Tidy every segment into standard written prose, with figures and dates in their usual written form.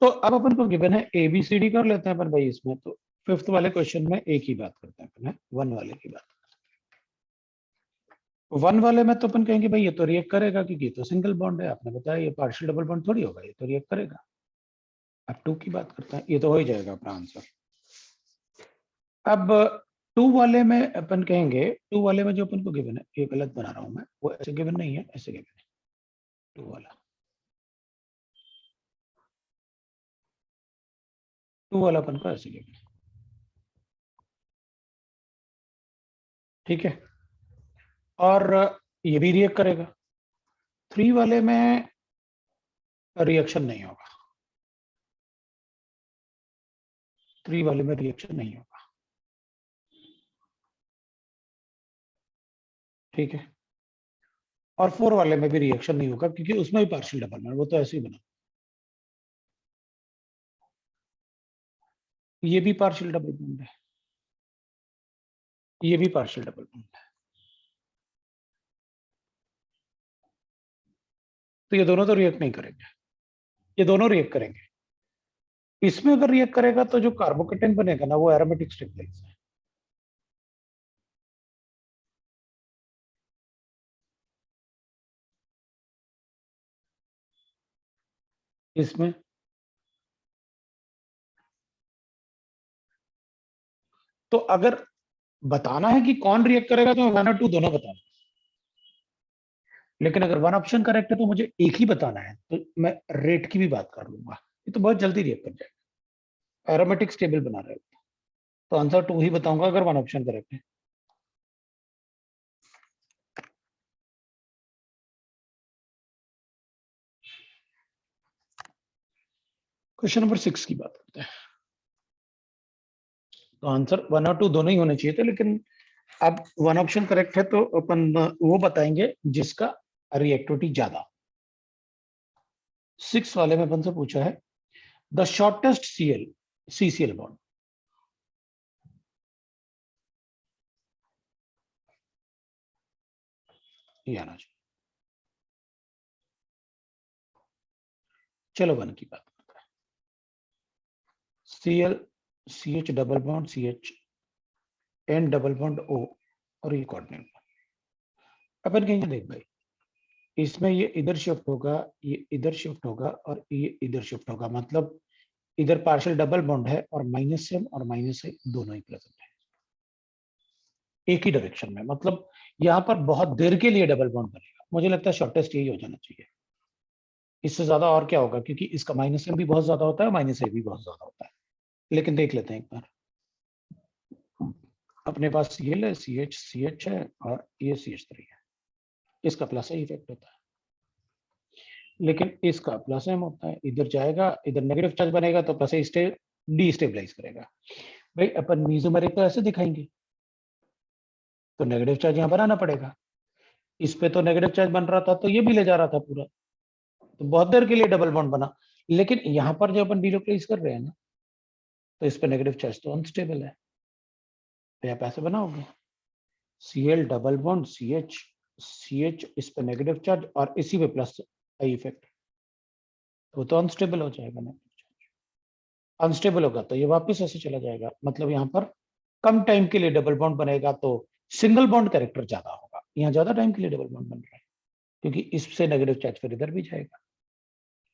तो अब अपन को गिवन है ABCD कर लेते हैं अपन भाई इसमें। तो फिफ्थ वाले क्वेश्चन में एक ही बात करते हैं अपन, वन वाले की बात। वन वाले में तो अपन कहेंगे भाई ये तो रिएक्ट करेगा क्योंकि ये तो सिंगल बॉन्ड है, आपने बताया ये पार्शियल डबल बॉन्ड थोड़ी होगा, ये तो रिएक्ट करेगा। अब टू की बात करते हैं, ये तो हो ही जाएगा अपना आंसर। अब टू वाले में अपन कहेंगे, टू वाले में जो अपन को गिवन है, ये गलत बना रहा हूं मैं, वो ऐसे गिवन नहीं है, ऐसे गिवन है टू वाला। टू वाला अपन को ऐसे गिवन है, ठीक है। और ये भी रिएक्ट करेगा। थ्री वाले में रिएक्शन नहीं होगा, थ्री वाले में रिएक्शन नहीं होगा, ठीक है। और फोर वाले में भी रिएक्शन नहीं होगा क्योंकि उसमें भी पार्शियल डबल बॉन्ड, वो तो ऐसे ही बना। ये भी पार्शियल डबल बॉन्ड है, ये भी पार्शियल डबल बॉन्ड है, तो ये दोनों तो रिएक्ट नहीं करेंगे, ये दोनों रिएक्ट करेंगे। इसमें अगर रिएक्ट करेगा तो जो कार्बोकेटाइन बनेगा ना, वो एरोमेटिक स्टेबलाइज है। इसमें तो अगर बताना है कि कौन रिएक्ट करेगा तो मैं वन और टू दोनों बताऊंगा, लेकिन अगर वन ऑप्शन करेक्ट है तो मुझे एक ही बताना है, तो मैं रेट की भी बात कर लूंगा, ये तो बहुत जल्दी रिएक्ट कर जाएगा, एरोमेटिक स्टेबल बना रहे हो। तो आंसर टू ही बताऊंगा अगर वन ऑप्शन करेक्ट है। क्वेश्चन नंबर 6 की बात करते हैं। तो आंसर वन और टू दोनों ही होने चाहिए थे, लेकिन अब वन ऑप्शन करेक्ट है तो अपन वो बताएंगे जिसका रिएक्टिविटी ज्यादा। 6 वाले में अपन से पूछा है द शॉर्टेस्ट CCl बॉन्ड। ये आना चाहिए। चलो वन की बात करते हैं। Cl CH double bond CH N double bond O और ये कोऑर्डिनेट। अपन कहेंगे देख भाई, इसमें ये इधर शिफ्ट होगा, ये इधर शिफ्ट होगा और ये इधर शिफ्ट होगा, मतलब इधर पार्शियल डबल बॉन्ड है और माइनस M और माइनस I दोनों ही प्रेजेंट है एक ही डायरेक्शन में, मतलब यहाँ पर बहुत देर के लिए डबल बॉन्ड बनेगा। मुझे लगता है शॉर्टेस्ट यही हो जाना चाहिए, इससे ज्यादा और क्या होगा, क्योंकि इसका माइनस M भी बहुत ज्यादा होता है, माइनस I भी बहुत ज्यादा होता है। लेकिन देख लेते हैं एक बार, अपने पास Cl है, CH है और ये CH3 है, इसका प्लस I इफेक्ट होता है, लेकिन इसका प्लस M होता है, इधर जाएगा, इधर नेगेटिव चार्ज बनेगा तो प्लस I डिस्टेबलाइज करेगा। भाई अपन मीजोमेरिक तो ऐसे दिखाएंगे, तो नेगेटिव चार्ज यहाँ बनाना पड़ेगा, इस पे तो नेगेटिव चार्ज बन रहा था तो ये भी ले जा रहा था पूरा, तो बहुत देर के लिए डबल बॉन्ड बना। लेकिन यहाँ पर जो अपन डिलोकलाइज कर रहे हैं ना, तो इस पे नेगेटिव चार्ज तो अनस्टेबल है, तो यहाँ पैसे बनाओगे Cl डबल बॉन्ड CH इस पे नेगेटिव चार्ज और इसी पे प्लस I इफेक्ट, तो अनस्टेबल हो जाएगा ना। अनस्टेबल होगा तो ये वापस ऐसे चला जाएगा, मतलब यहाँ पर कम टाइम के लिए डबल बॉन्ड बनेगा तो सिंगल बॉन्ड कैरेक्टर ज्यादा होगा, यहाँ ज्यादा टाइम के लिए डबल बॉन्ड बन रहा है क्योंकि इससे नेगेटिव चार्ज फिर इधर भी जाएगा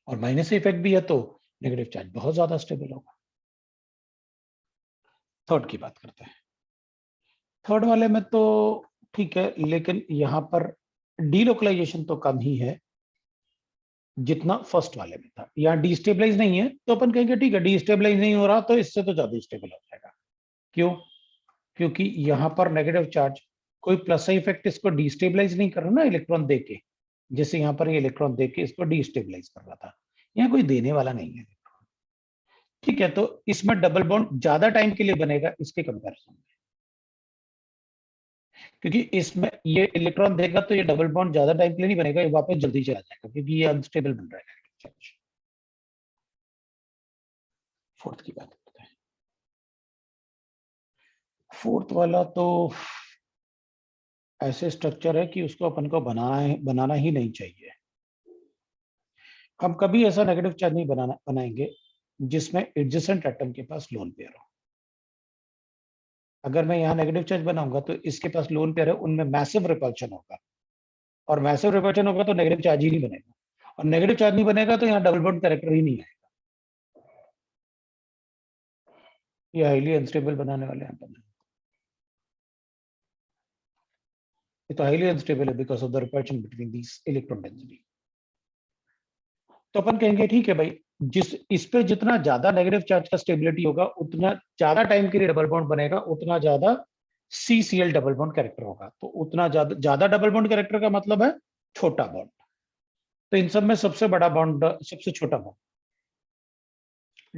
और माइनस इफेक्ट भी है, तो नेगेटिव चार्ज बहुत ज्यादा स्टेबल होगा। थर्ड की बात करते हैं। थर्ड वाले में तो ठीक है, लेकिन यहाँ पर डीलोकलाइजेशन तो कम ही है जितना फर्स्ट वाले में था। यहाँ डिस्टेबलाइज नहीं है तो अपन कहेंगे ठीक है, डिस्टेबलाइज नहीं हो रहा तो इससे तो ज्यादा स्टेबल हो जाएगा। क्यों? क्योंकि यहाँ पर नेगेटिव चार्ज कोई प्लस इफेक्ट इसको डिस्टेबलाइज नहीं कर रहा ना इलेक्ट्रॉन देके, जैसे यहाँ पर ये इलेक्ट्रॉन देके इसको डिस्टेबलाइज कर रहा था, यहाँ कोई देने वाला नहीं है, ठीक है। तो इसमें डबल बॉन्ड ज्यादा टाइम के लिए बनेगा इसके कंपैरिजन में, क्योंकि इसमें ये इलेक्ट्रॉन देगा तो ये डबल बॉन्ड ज्यादा टाइम के लिए नहीं बनेगा, ये वापस जल्दी चला जाएगा क्योंकि ये अनस्टेबल बन रहा है। फोर्थ की बात करते हैं। फोर्थ वाला तो ऐसे स्ट्रक्चर है कि उसको अपन को बनाना ही नहीं चाहिए। हम कभी ऐसा नेगेटिव चार्ज नहीं बनाएंगे जिसमें एडजेसेंट एटम के पास लोन पेयर हो। अगर मैं यहाँ नेगेटिव चार्ज बनाऊंगा तो इसके पास लोन पेयर है, उनमें मैसिव रिपल्शन होगा, और मैसिव रिपल्शन होगा तो नेगेटिव चार्ज ही नहीं बनेगा, और नेगेटिव चार्ज नहीं बनेगा तो यहाँ डबल बॉन्ड कैरेक्टर ही नहीं आएगा। ये हाईली अनस्टेबल बनाने वाले एटम है। ये तो हाईली अनस्टेबल है because of the repulsion between these electron density. तो अपन कहेंगे ठीक है भाई, जिस इस पे जितना ज्यादा नेगेटिव चार्ज का स्टेबिलिटी होगा उतना ज्यादा टाइम के लिए डबल बॉन्ड बनेगा, उतना ज्यादा CCl डबल बॉन्ड कैरेक्टर होगा। तो उतना ज्यादा डबल बॉन्ड कैरेक्टर का मतलब है छोटा बॉन्ड। तो इन सब में सबसे बड़ा बॉन्ड सबसे छोटा बॉन्ड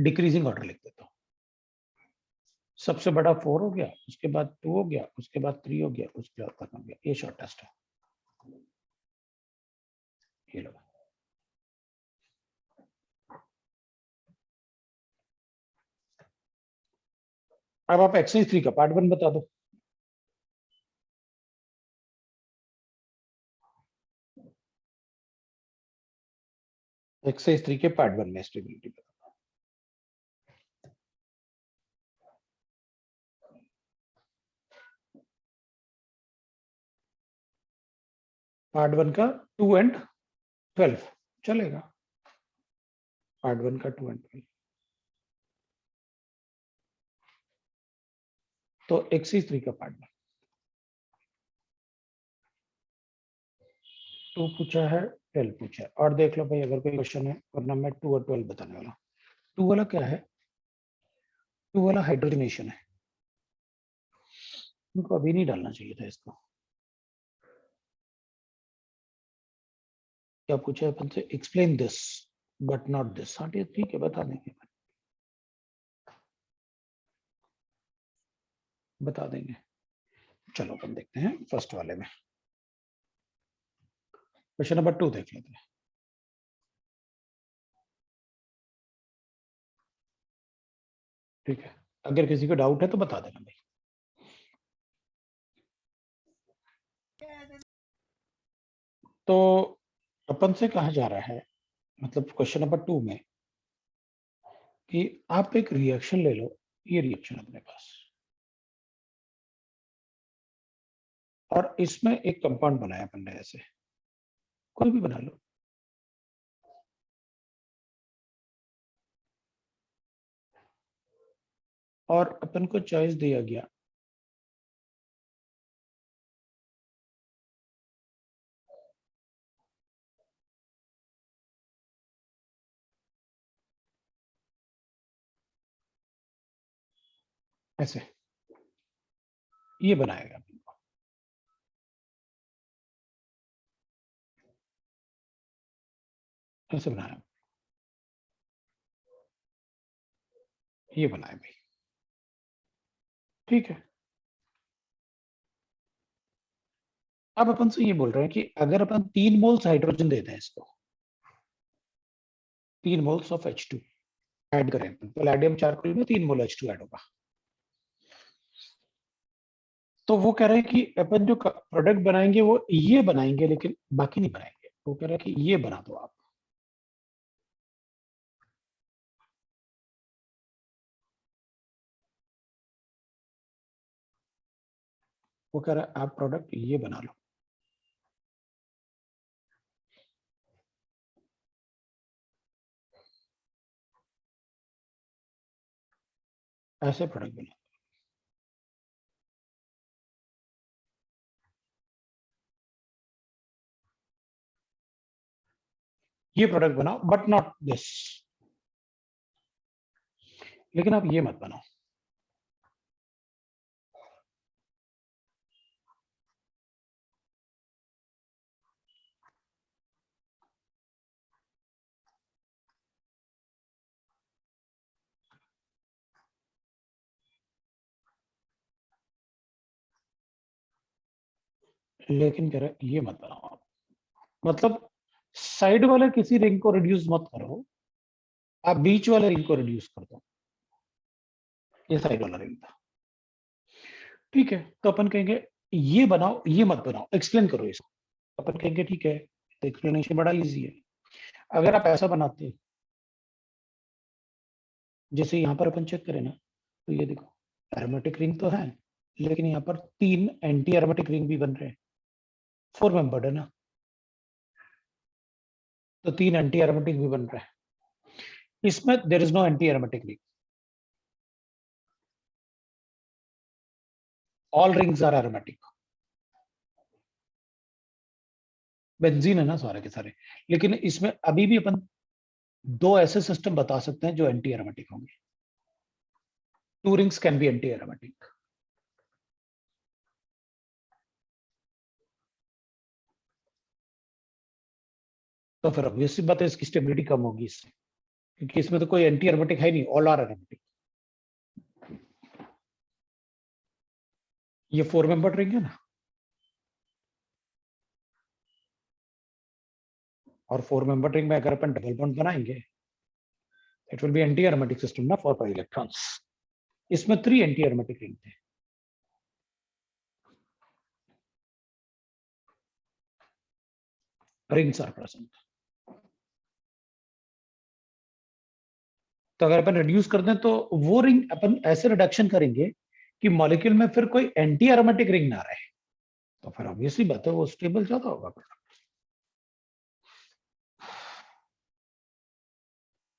डिक्रीजिंग ऑर्डर लिख देता हूँ। सबसे बड़ा 4 हो गया, उसके बाद 2 हो गया, उसके बाद 3 हो गया, उसके बाद 1 हो गया। ये शॉर्टेस्ट है। ये लो। अब आप एक्सरसाइज 3 का पार्ट 1 बता दो। एक्सरसाइज 3 के पार्ट 1 में स्टेबिलिटी बता। पार्ट 1 का 2 एंड 12 चलेगा। पार्ट 1 का 2 एंड 12। तो एक्सरसाइज 3 का पार्ट 1 2 पूछा है, 12 पूछा है। और देख लो भाई अगर कोई क्वेश्चन है, वरना मैं 2 और 12 बताने वाला। 2 वाला क्या है? 2 वाला हाइड्रोजनेशन है। उनको अभी नहीं डालना चाहिए था इसको। क्या पूछा है अपन से? Explain this but not this. हाँ ठीक है, बता देंगे, बता देंगे। चलो अपन देखते हैं फर्स्ट वाले में। क्वेश्चन नंबर 2 देख लेते हैं। ठीक है, अगर किसी को डाउट है तो बता देना भाई। तो अपन से कहा जा रहा है, मतलब क्वेश्चन नंबर 2 में, कि आप एक रिएक्शन ले लो। ये रिएक्शन अपने पास, और इसमें एक कंपाउंड बनाया अपन ने, ऐसे कोई भी बना लो। और अपन को चॉइस दिया गया ऐसे, ये बनाएगा अपन को। ऐसे बनाया, ये बनाया भाई। ठीक है, अब अपन से ये बोल रहे हैं कि अगर अपन 3 मोल्स हाइड्रोजन देते हैं इसको, 3 मोल्स ऑफ H2 ऐड करें, पैलेडियम चारकोल में 3 मोल H2 ऐड होगा। तो वो कह रहे हैं कि अपन जो प्रोडक्ट बनाएंगे वो ये बनाएंगे, लेकिन बाकी नहीं बनाएंगे। वो कह रहे हैं कि ये बना दो आप। वो कह रहा है आप प्रोडक्ट ये बना लो। ऐसे प्रोडक्ट बना, ये प्रोडक्ट बनाओ बट नॉट दिस। लेकिन आप ये मत बनाओ। लेकिन कह रहा है ये मत बनाओ आप। मतलब साइड वाले किसी रिंग को रिड्यूस मत करो, आप बीच वाले रिंग को रिड्यूस कर दो। ये साइड वाला रिंग था। ठीक है, तो अपन कहेंगे ये बनाओ, ये मत बनाओ, एक्सप्लेन करो इसको। अपन कहेंगे ठीक है, तो एक्सप्लेनेशन बड़ा इजी है। अगर आप ऐसा बनाते जैसे यहाँ पर अपन चेक करें ना, तो ये देखो एरोमेटिक रिंग तो है, लेकिन यहाँ पर 3 एंटी एरोमेटिक रिंग भी बन रहे हैं, 4 मेंबर्ड है ना, तो 3 एंटी एरोमेटिक भी बन रहे हैं। इसमें there is no anti aromatic ring, all rings are aromatic. Benzene है ना सारे के सारे, लेकिन इसमें अभी भी अपन 2 ऐसे सिस्टम बता सकते हैं जो एंटी एरोमेटिक होंगे। 2 rings can be anti aromatic. तो फिर obvious सी बात है इसकी स्टेबिलिटी कम होगी इससे, क्योंकि इसमें तो कोई एंटी एरोमेटिक है नहीं, ऑल आर एरोमेटिक। ये 4 मेंबर रिंग है ना, और 4 मेंबर रिंग में अगर अपन डबल बॉन्ड बनाएंगे, it will be anti aromatic system ना फॉर पाई इलेक्ट्रॉन्स। इसमें 3 एंटी एरोमेटिक रिंग थे। Rings are present. तो अगर अपन रिड्यूस कर दें तो वो रिंग अपन ऐसे रिडक्शन करेंगे कि मॉलिक्यूल में फिर कोई एंटी एरोमेटिक रिंग ना रहे, तो फिर ऑब्वियसली बात है वो स्टेबल ज्यादा होगा।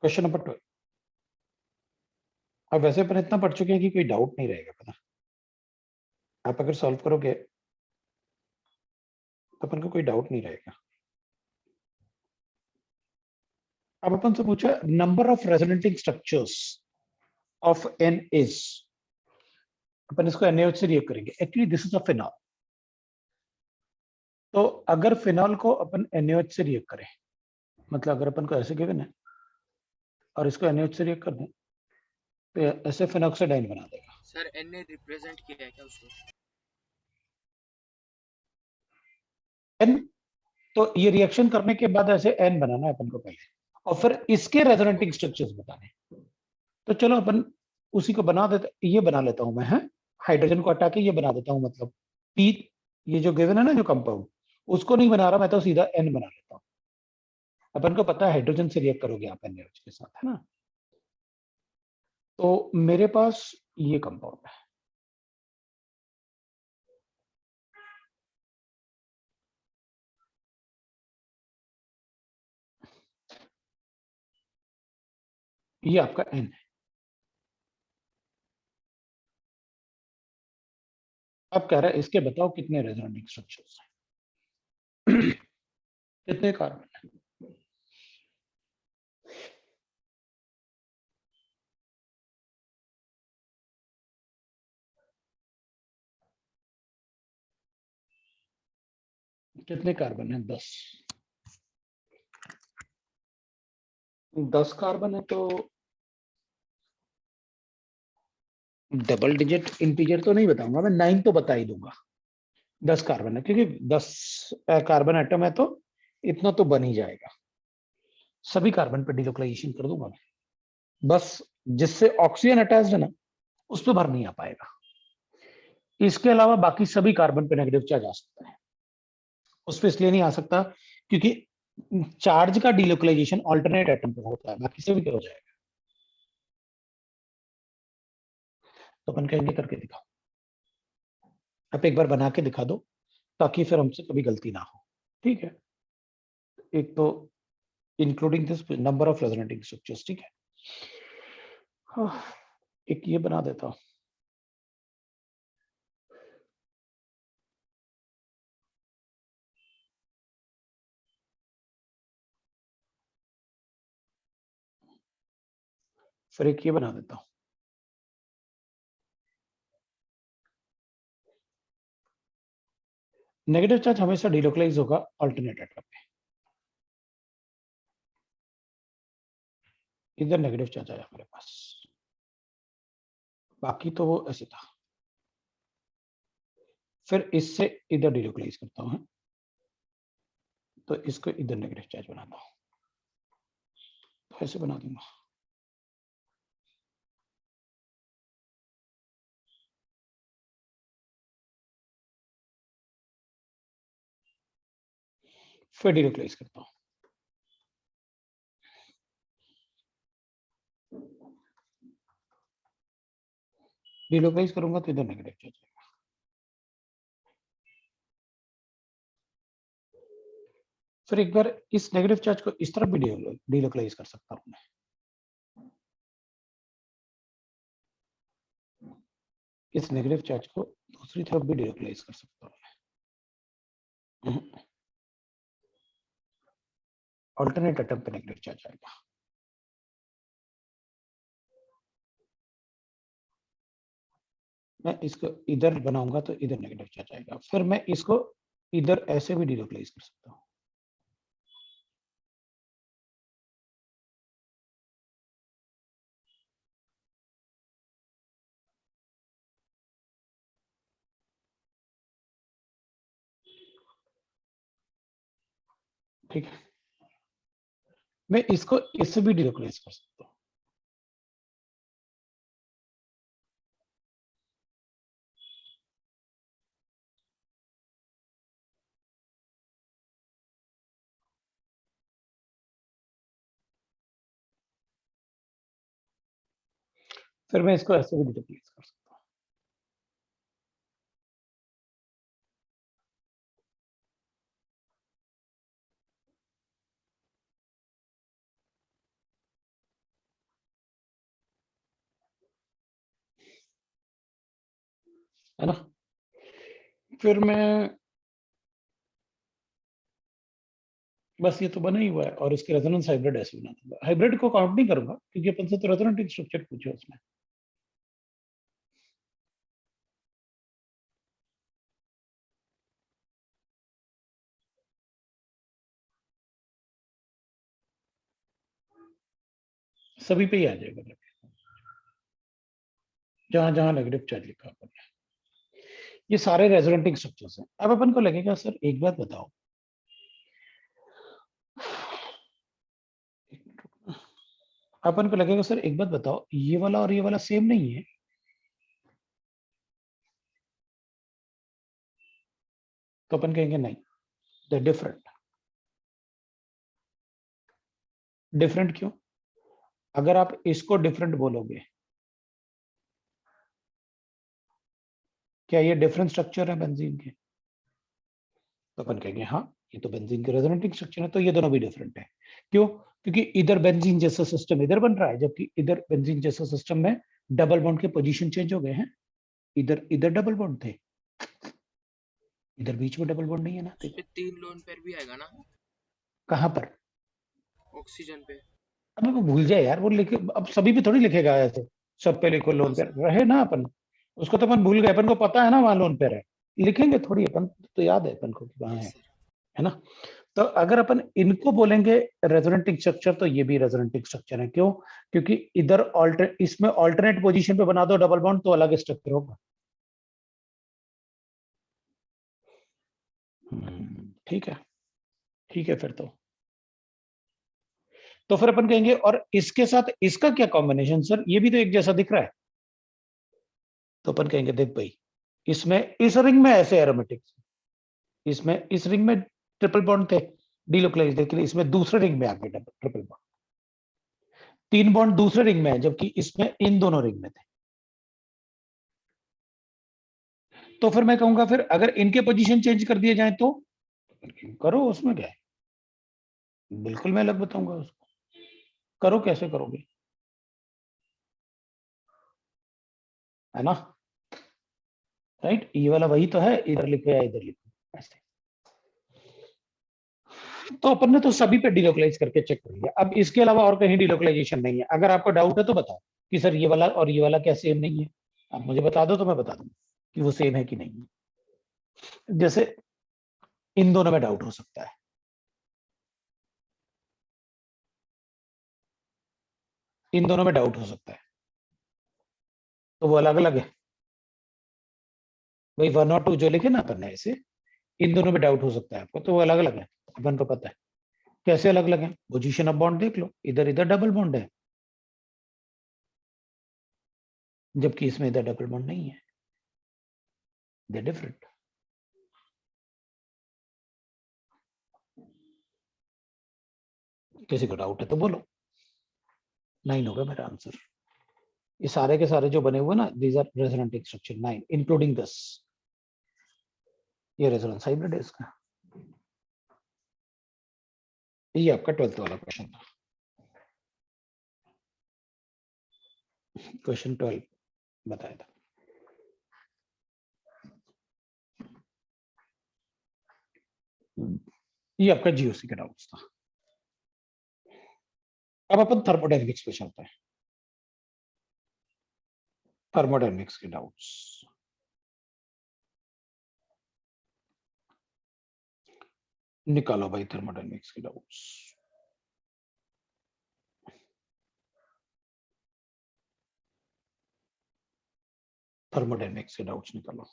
Question number 12। अब वैसे अपन इतना पढ़ चुके हैं कि कोई डाउट नहीं रहेगा, पता आप अगर सॉल्व करोगे तो अपन को कोई डाउट नहीं रहेगा। अब अपन से पूछा number of resonating structures of N is, अपन इसको NaOH से रिएक्ट करेंगे। Actually this is a phenol, तो अगर फिनॉल को अपन NaOH से रिएक्ट करें, मतलब अगर अपन को ऐसे गिवन है और इसको NaOH से रिएक्ट कर दें तो ऐसे फिनॉक्साइड आयन बना देगा। सर एन ने रिप्रेजेंट किया है क्या उसको? एन, तो ये रिएक्शन करने के बाद ऐसे एन बनाना है अपन को पहले, और फिर इसके रेजोनेटिंग स्ट्रक्चर्स बताने। तो चलो अपन उसी को बना देते, ये बना लेता हूं मैं, है हाइड्रोजन को हटा के ये बना देता हूं, मतलब पी, ये जो गिवन है ना जो कंपाउंड, उसको नहीं बना रहा मैं, तो सीधा एन बना लेता हूं। अपन को पता है हाइड्रोजन से रिएक्ट करोगे आप NaOH के साथ, है ना। तो मेरे पास ये कंपाउंड है, ये आपका N है। अब कह रहा है इसके बताओ कितने रेजोनेटिंग स्ट्रक्चर्स हैं। कितने कार्बन है। कितने कार्बन है, 10। 10 कार्बन है तो डबल डिजिट इंटीजर तो नहीं बताऊंगा मैं, 9 तो बता ही दूंगा। 10 कार्बन है, क्योंकि 10 कार्बन एटम है तो इतना तो बन ही जाएगा। सभी कार्बन पे डिलोकलाइजेशन कर दूंगा मैं, बस जिससे ऑक्सीजन अटैच्ड है ना उस पर भर नहीं आ पाएगा। इसके अलावा बाकी सभी कार्बन पे नेगेटिव चार्ज आ सकता है, उस पर इसलिए नहीं आ सकता क्योंकि चार्ज का डिलोकलाइजेशन ऑल्टरनेट एटम पे होता है, बाकी सभी पे हो जाएगा। तो अपन कहेंगे करके दिखाओ, आप एक बार बना के दिखा दो ताकि फिर हमसे कभी गलती ना हो, ठीक है। एक तो including this number of resonating structures, ठीक है। हाँ, एक ये बना देता हूं, फिर एक ये बना देता हूं। नेगेटिव चार्ज हमेशा डिलोकलाइज होगा अल्टरनेट एटम पे, इधर नेगेटिव चार्ज आया हमारे पास, बाकी तो वो ऐसे था। फिर इससे इधर डिलोकलाइज करता हूं, तो इसको इधर नेगेटिव चार्ज बनाता हूं, तो ऐसे बना दूंगा। फिर डिलोकलाइज करता हूं, डिलोकलाइज करूंगा तो इधर नेगेटिव चार्ज आएगा। फिर एक बार इस नेगेटिव चार्ज को इस तरफ भी डिलोकलाइज कर सकता हूं मैं। इस नेगेटिव चार्ज को दूसरी तरफ भी डिलोकलाइज कर सकता हूं मैं। ऑल्टरनेट एटम पे नेगेटिव चार्ज आएगा। मैं इसको इधर बनाऊंगा तो इधर नेगेटिव चार्ज आएगा। फिर मैं इसको इधर ऐसे भी डिलोकलाइज कर सकता हूं। ठीक है, मैं इसको इससे भी डिलोकलाइज कर सकता हूं। फिर मैं इसको ऐसे भी डिलोकलाइज कर सकता हूं। है ना? फिर मैं बस ये तो बना ही हुआ है और इसकी रेजोनेंस हाइब्रिड ऐसे बना दूंगा। हाइब्रिड को काउंट नहीं करूंगा क्योंकि अपन से तो रेजोनेंटिंग स्ट्रक्चर पूछे उसमें। सभी पे ही आ जाएगा जहां जहां नेगेटिव चार्ज लिखा अपन ने। ये सारे रेजोनेंटिंग स्ट्रक्चर्स हैं। अब अपन को लगेगा सर एक बात बताओ, अपन को लगेगा सर एक बात बताओ, ये वाला और ये वाला सेम नहीं है? तो अपन कहेंगे नहीं, द डिफरेंट। डिफरेंट क्यों? अगर आप इसको डिफरेंट बोलोगे, क्या ये डिफरेंट स्ट्रक्चर है बेंजीन के? तो अपन कहेंगे हाँ, ये तो बेंजीन के रेजोनेटिंग स्ट्रक्चर है, तो ये दोनों भी डिफरेंट है। क्यों? क्योंकि इधर बेंजीन जैसा सिस्टम इधर बन रहा है, जबकि इधर बेंजीन जैसा सिस्टम में डबल बॉन्ड के पोजीशन चेंज हो गए हैं। इधर इधर डबल बॉन्ड थे, इधर बीच में डबल बॉन्ड नहीं है ना। उस पे 3 लोन पेयर भी आएगा ना कहां पर? ऑक्सीजन पे? अब वो भूल जाए यार, वो लिखे अब सभी पे थोड़ी लिखेगा ऐसे, सब पे लिखो लोन हाँ पे सर। रहे ना अपन। उसको तो अपन भूल गए, अपन को पता है ना वहां लोन पे है, लिखेंगे थोड़ी अपन, तो याद है अपन को कि वहां यस सर। है ना? तो अगर अपन इनको बोलेंगे रेजोनेटिंग स्ट्रक्चर, तो ये भी रेजोनेटिंग स्ट्रक्चर है। क्यों? क्योंकि इधर ऑल्टर इसमें ऑल्टरनेट पोजीशन पे बना दो डबल बॉन्ड तो अलग स्ट्रक्चर होगा। ठीक है, ठीक है। तो फिर अपन कहेंगे और इसके साथ इसका क्या कॉम्बिनेशन सर, ये भी तो एक जैसा दिख रहा है। तो अपन कहेंगे देख भाई, इसमें इस रिंग में ऐसे एरोमेटिक, इसमें इस रिंग में ट्रिपल बॉन्ड थे डिलोकलाइज, लेकिन इसमें दूसरे रिंग में आ गए ट्रिपल बॉन्ड। 3 बॉन्ड दूसरे रिंग में है, जबकि इसमें इन दोनों रिंग में थे। तो फिर मैं कहूंगा फिर अगर इनके पोजीशन चेंज कर दिए जाए तो करो, उसमें क्या है? बिल्कुल मैं अलग बताऊंगा उसको। करो, कैसे करोगे? है ना? राइट, ये वाला वही तो है, इधर लिखो या इधर लिखो ऐसे। तो अपन ने तो सभी पे डिलोकलाइज करके चेक कर लिया। अब इसके अलावा और कहीं डिलोकलाइजेशन नहीं है। अगर आपको डाउट है तो बताओ कि सर ये वाला और ये वाला क्या सेम नहीं है। आप मुझे बता दो तो मैं बता दूंगा कि वो सेम है कि नहीं है। जैसे इन दोनों में डाउट हो सकता है, इन दोनों में डाउट हो सकता है, तो वो अलग अलग है भाई। 1 और 2 जो लिखे ना अपन ने ऐसे, इन दोनों में डाउट हो सकता है आपको, तो वो अलग अलग है, अपन को पता है। कैसे अलग अलग है? पोजीशन ऑफ बॉन्ड देख लो, इधर इधर डबल बॉन्ड है, जबकि इसमें इधर डबल बॉन्ड नहीं है। They different. किसी को डाउट है तो बोलो। 9 होगा मेरा आंसर। ये सारे के सारे जो बने हुए ना, these are resonant structure 9 including this, ये रेजोनेंस हाइब्रिड है इसका। ये आपका 12th वाला क्वेश्चन था, क्वेश्चन 12 बताया था। ये आपका जीओसी का डाउट्स था। अब अपन थर्मोडायनेमिक्स पे चलते हैं, थर्मोडायनेमिक्स के डाउट्स। निकालो भाई थर्मोडायनेमिक्स के डाउट्स। थर्मोडायनेमिक्स के डाउट्स निकालो।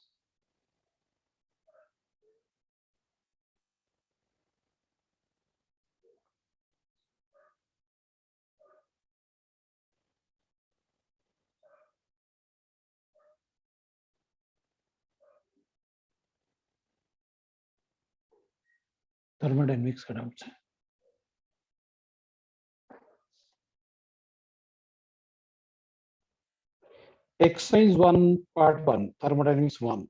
थर्मोडायनेमिक्स का डाउट्स है। Exercise 1 part 1 thermodynamics 1।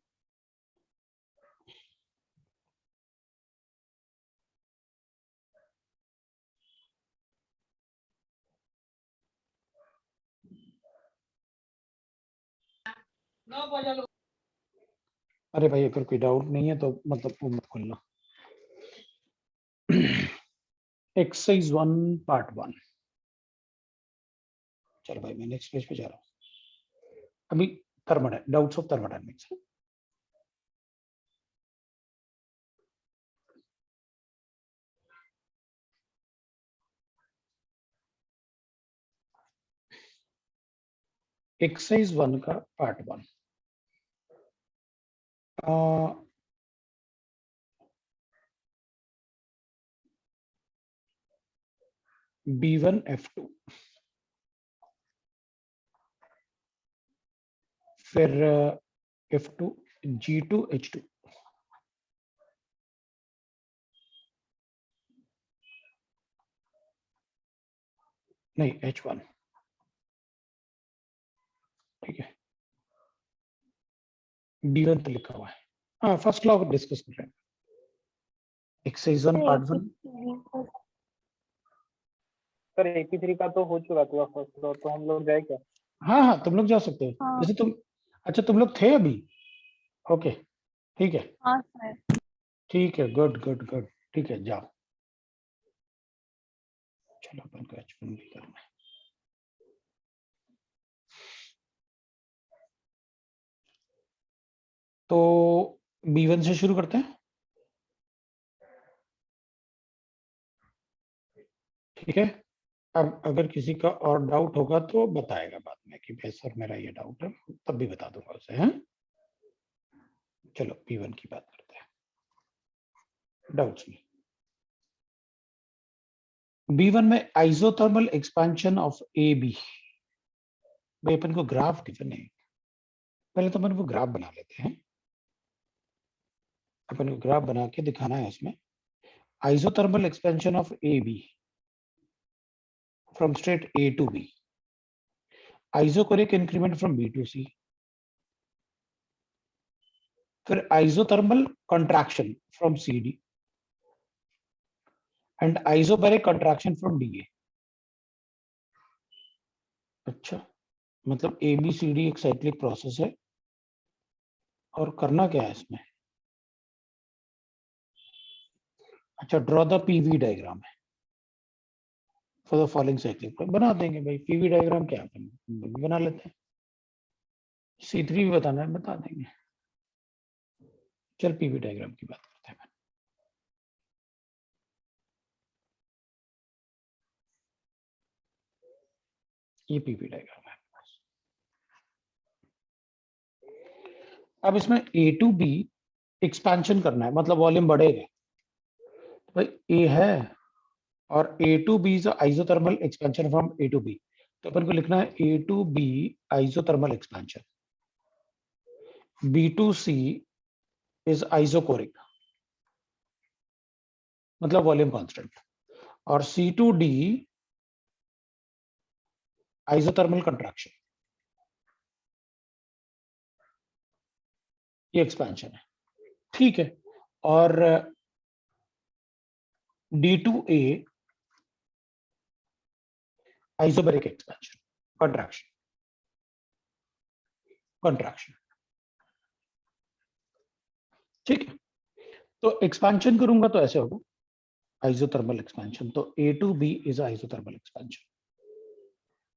अरे भाई अगर कोई डाउट नहीं है तो मतलब वो मत खोलना। Exercise 1 part 1। चलो भाई मैं नेक्स्ट पेज पे जा रहा हूँ। अभी डाउट्स ऑफ थर्मोडायनेमिक्स। एक्सरसाइज 1 का पार्ट 1। B1 F2 फिर F2 G2 H2 नहीं H1, ठीक है। B1 तो लिखा हुआ है। हाँ फर्स्ट लॉ डिस्कस कर रहे हैं। Exercise 1 part 1। सर AP3 का तो हो चुका था फर्स्ट फ्लोर, तो हम लोग जाए क्या? हाँ हाँ तुम लोग जा सकते हो। हाँ। जैसे तुम, अच्छा तुम लोग थे अभी, ओके ठीक है, हाँ सर। ठीक है, गुड गुड गुड, ठीक है जाओ। चलो अपन को H1 भी करना है। तो B1 से शुरू करते हैं, ठीक है। अब अगर किसी का और डाउट होगा तो बताएगा बाद में कि भाई सर मेरा ये डाउट है, तब भी बता दूंगा उसे, हैं। चलो B1 की बात करते हैं, डाउट्स में। B1 में आइसोथर्मल एक्सपेंशन ऑफ AB। भाई अपन को ग्राफ गिवन है, पहले तो अपन को ग्राफ बना लेते हैं। अपन को ग्राफ बना के दिखाना है उसमें isothermal expansion of AB from state A to B, isochoric increment from B to C, फिर isothermal contraction from CD and isobaric contraction from DA। अच्छा मतलब ABCD एक साइक्लिक प्रोसेस है, और करना क्या है इसमें। अच्छा ड्रॉ द PV डायग्राम है फॉर द फॉलोइंग साइक्लिक, बना देंगे भाई। PV डायग्राम क्या है, बना लेते हैं। C3 भी बताना है, बता देंगे। चल PV डायग्राम की बात करते हैं। ये PV डायग्राम है। अब इसमें A to B एक्सपेंशन करना है, मतलब वॉल्यूम बढ़ेगा। भाई A है और A to B is isothermal expansion from A to B, तो अपन को लिखना है A to B isothermal expansion, B to C is isochoric मतलब वॉल्यूम कांस्टेंट, और C to D isothermal contraction. ये एक्सपेंशन है, ठीक है। और D2A isobaric expansion, contraction, contraction, ठीक है। तो एक्सपेंशन करूंगा तो ऐसे होगा, आइसोथर्मल एक्सपेंशन, तो A2B इज आइसोथर्मल एक्सपेंशन,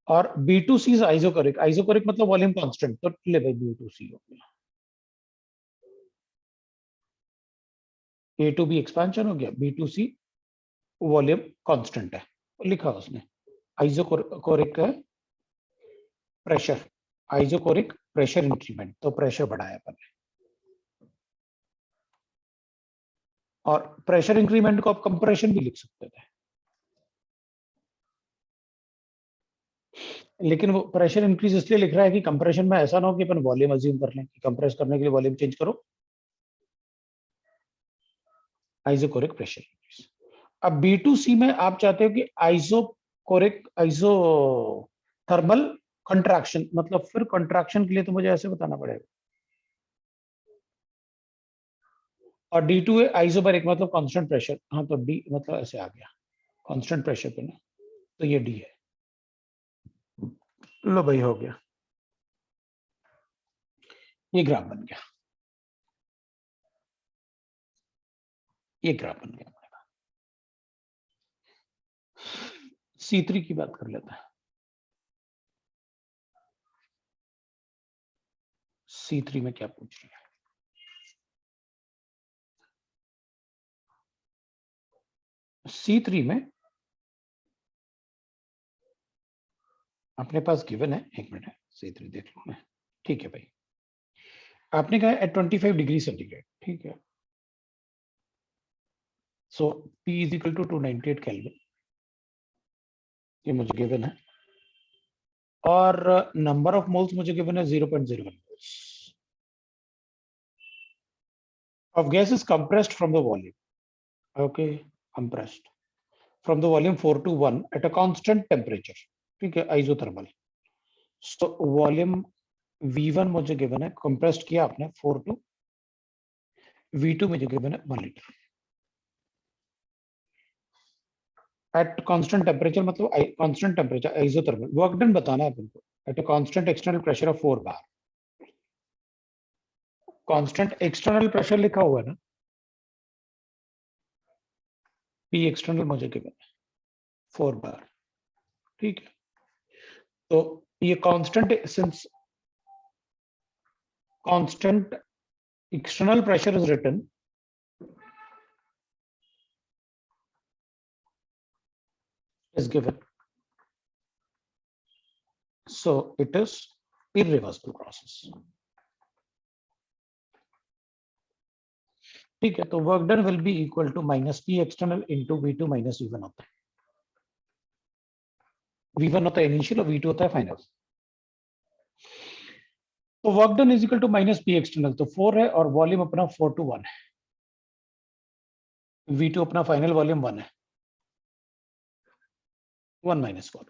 और B2C इज आइसोकोरिक। आइसोकोरिक मतलब वॉल्यूम कांस्टेंट, तो ले भाई B2C हो गया, A2B एक्सपेंशन हो गया, B2C वॉल्यूम कांस्टेंट है, लिखा उसने। आइसोकोरिक है प्रेशर, आइसोकोरिक प्रेशर इंक्रीमेंट, तो प्रेशर बढ़ाया अपन ने। और प्रेशर इंक्रीमेंट को आप कंप्रेशन भी लिख सकते थे, लेकिन वो प्रेशर इंक्रीज इसलिए लिख रहा है कि कंप्रेशन में ऐसा ना हो कि अपन वॉल्यूम अज्यूम कर लें कि कंप्रेस करने के लिए वॉल्यूम चेंज करो, आइसोकोरिक प्रेशर इंक्रीज। अब B2C में आप चाहते हो कि आइसोकोरिक आइसोथर्मल कंट्रैक्शन, मतलब फिर कंट्रैक्शन के लिए तो मुझे ऐसे बताना पड़ेगा। और D2A आइसोबैरिक मतलब कांस्टेंट प्रेशर, हाँ तो D मतलब ऐसे आ गया कांस्टेंट प्रेशर पे ना, तो ये D है। लो भाई हो गया, ये ग्राफ बन गया, ये ग्राफ बन गया। C3 की बात कर लेते हैं। C3 में क्या पूछ रहे हैं? C3 में अपने पास गिवन है, एक मिनट है, C3 देख लो मैं, ठीक है भाई। आपने कहा एट 25 डिग्री सेंटीग्रेड, ठीक है। So P is equal to 298 kelvin, ये मुझे गिवन है, और नंबर ऑफ मोल्स मुझे गिवन है 0.01 moles of gas is compressed from the volume, okay, compressed from the volume 4 to 1 at a constant temperature, ठीक है, isothermal। so volume V1 मुझे given है, compressed किया आपने 4 to V2 मुझे गिवन है 1 लीटर at constant temperature, मतलब constant temperature isothermal। work done बताना है तुमको at a constant external pressure of 4 bar। constant external pressure लिखा हुआ है ना, P external मुझे गिवन है 4 बार, ठीक है। तो ये constant, since constant external pressure is written is given, so it is irreversible process, ठीक है। तो work done will be equal to minus P external into V2 minus V1 होता है, V1 होता है इनिशियल और V2 होता है फाइनल। तो work done is equal to minus P external, तो 4 है और वॉल्यूम अपना 4 to 1 है, V2 अपना फाइनल वॉल्यूम 1 है, 1 minus 4,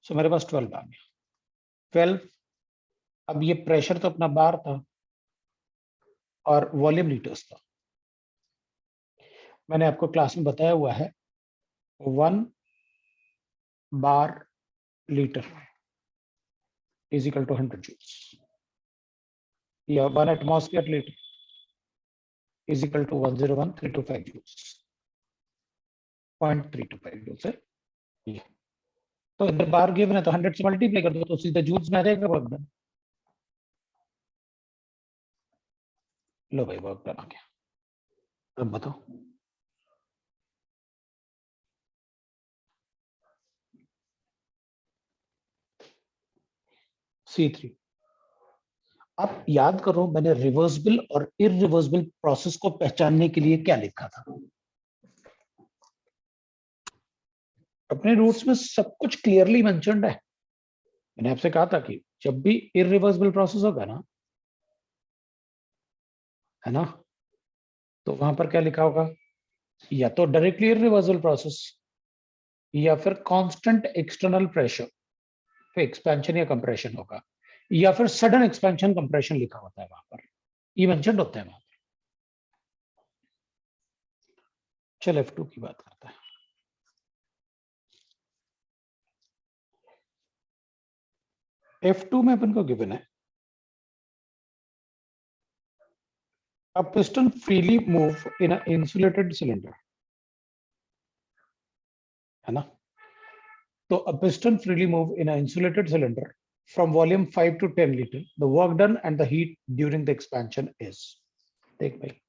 सो मेरे पास 12 आ गया, 12। अब ये प्रेशर तो अपना बार था और वॉल्यूम लीटर्स था। मैंने आपको क्लास में बताया हुआ है 1 bar litre is equal to 100 joules, या 1 atmosphere litre is equal to 101,325 joules, 0.325 joules है ये। तो इधर बार गिवन है तो 100 से मल्टीप्लाई कर दो तो सीधे जूल्स में आ जाएगा वर्क डन। लो भाई वर्क डन आ गया, अब बताओ। C3 आप याद करो, मैंने रिवर्सिबल और इरिवर्सिबल प्रोसेस को पहचानने के लिए क्या लिखा था? अपने रूट्स में सब कुछ क्लियरली मेंशन्ड है। मैंने आपसे कहा था कि जब भी इरिवर्सिबल प्रोसेस होगा ना, है ना, तो वहां पर क्या लिखा होगा, या तो डायरेक्टली इरिवर्सिबल प्रोसेस या फिर कांस्टेंट एक्सटर्नल प्रेशर पे एक्सपेंशन या कंप्रेशन होगा, या फिर सडन एक्सपेंशन कंप्रेशन लिखा होता है वहां पर, ये मेंशन होता है वहां पर। चल F2 की बात करते हैं। F2 में अपन को गिवन है a piston freely move in an insulated cylinder, है ना। तो a piston freely move in an insulated cylinder from volume 5 to 10 liter, the work done and the heat during the expansion is, देख भाई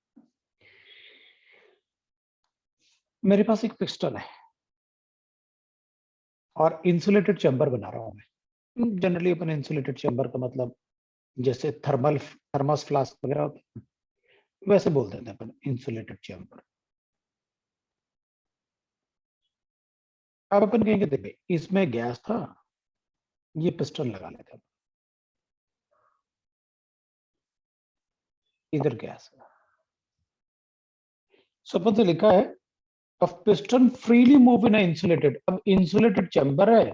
मेरे पास एक piston है और insulated chamber बना रहा हूं मैं। जनरली अपन इंसुलेटेड चैम्बर का मतलब जैसे थर्मस फ्लास्क वगैरह होता है वैसे बोल देते हैं अपन इंसुलेटेड चैम्बर। अब अपन कहेंगे देखिए इसमें गैस था, ये पिस्टन लगा लेते हैं, इधर गैस है। सपोज से लिखा है of piston freely move in a insulated, अब insulated chamber है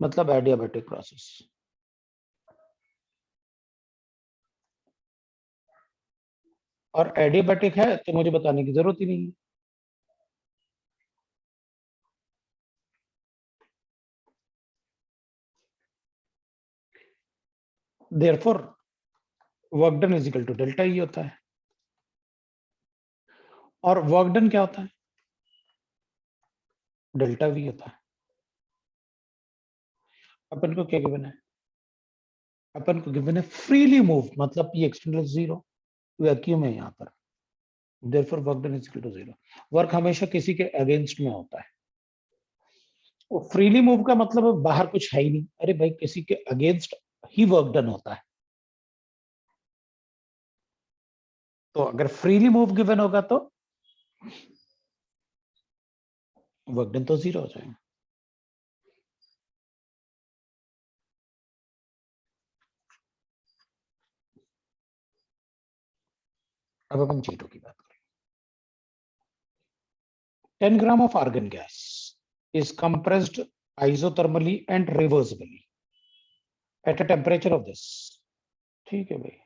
मतलब adiabatic process। और adiabatic है तो मुझे बताने की जरूरत ही नहीं है। therefore work done is equal to delta E होता है। और वर्क डन क्या होता है, डेल्टा V होता है। अपन को क्या गिवन है, अपन को गिवन है फ्रीली मूव मतलब ये एक्सटेंडेड जीरो, वैक्यूम है यहाँ पर, therefore work done is equal to zero. Work हमेशा किसी के अगेंस्ट में होता है। फ्रीली मूव का मतलब बाहर कुछ है ही नहीं, अरे भाई किसी के अगेंस्ट ही वर्क डन होता है। तो अगर फ्रीली मूव गिवन होगा तो वर्क डन तो जीरो हो जाएगा। अब हम G2 की बात करें। 10 gram of argon gas is compressed isothermally and reversibly at a temperature of this, ठीक है भाई।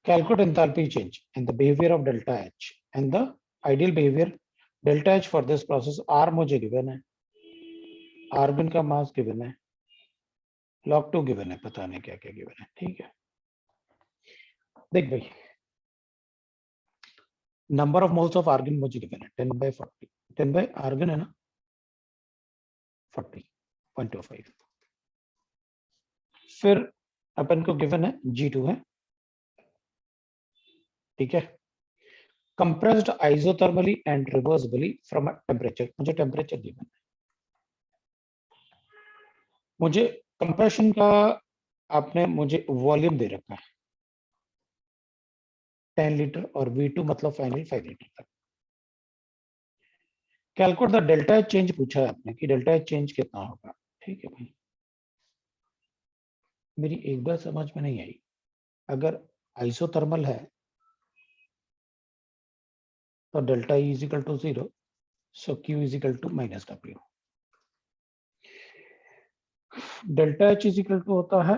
Calculate enthalpy change and the behavior of delta H and the ideal behavior delta H for this process। R मुझे given है, argon का mass given है, log 2 given है, पता नहीं क्या क्या गिवन है, ठीक है। देख भाई number of moles of argon मुझे गिवन है 10/40, 10 बाय आर्गन है ना 40.25। फिर अपन को गिवन है G2 है, ठीक है। Compressed isothermally and reversibly from temperature, मुझे टेम्परेचर गिवन है। मुझे कंप्रेशन का आपने मुझे वॉल्यूम दे रखा है 10 लीटर और V2 मतलब फाइनल 5 लीटर तक। Calculate the delta H change पूछा है आपने कि डेल्टा एच चेंज कितना होगा, ठीक है भाई। मेरी एक बार समझ में नहीं आई, अगर आइसोथर्मल है तो delta E is equal to 0, so Q is equal to minus W। Delta H is equal to होता है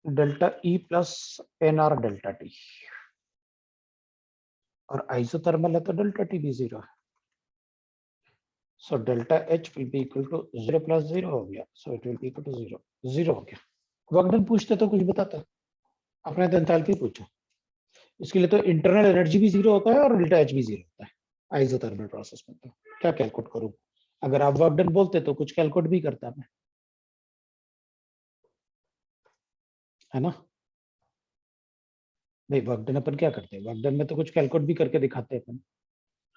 delta E plus NR delta T, और आइसोथर्मल है तो डेल्टा T भी 0 है। So delta H will be equal to 0 plus 0 हो गया, so it will be equal to 0, 0 हो गया। वर्क डन पूछते तो कुछ बताता, आपने तो एंथैल्पी पूछा, इसके लिए तो इंटरनल एनर्जी भी 0 होता है और डेल्टा H भी 0 होता है आइसोथर्मल प्रोसेस में। तो क्या कैलकुलेट करूं, अगर आप वर्क डन बोलते तो कुछ कैलकुलेट भी करता मैं, है ना भाई। वर्क डन अपन क्या करते हैं, वर्क डन में तो कुछ कैलकुलेट भी करके दिखाते हैं अपन,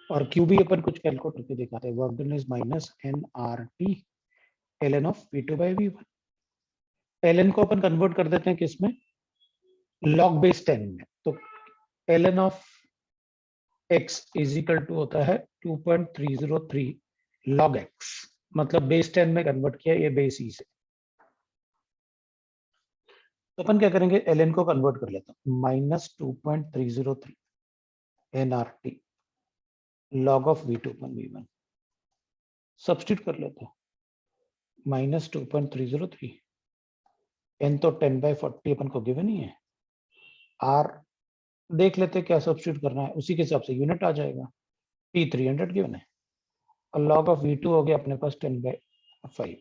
और क्यू भी अपन कुछ कैलकुलेट करके दिखाते हैं। Work done is minus NRT ln of V2 by V1। ln को अपन कन्वर्ट कर देते हैं किसमें, log बेस 10 में, तो ln of x is equal to होता है 2.303 log x, मतलब बेस 10 में कन्वर्ट किया ये बेस ई से। तो अपन क्या करेंगे, ln को कन्वर्ट कर लेता हूं, minus 2.303 NRT log of V2 upon V1 substitute कर लेते हैं, माइनस 2.303 n तो 10/40 अपन को गिवन ही है। r देख लेते क्या सब्स्टिट्यूट करना है, उसी के हिसाब से यूनिट आ जाएगा। T 300 गिवन है और log ऑफ V2 हो गया अपने पास 10/5,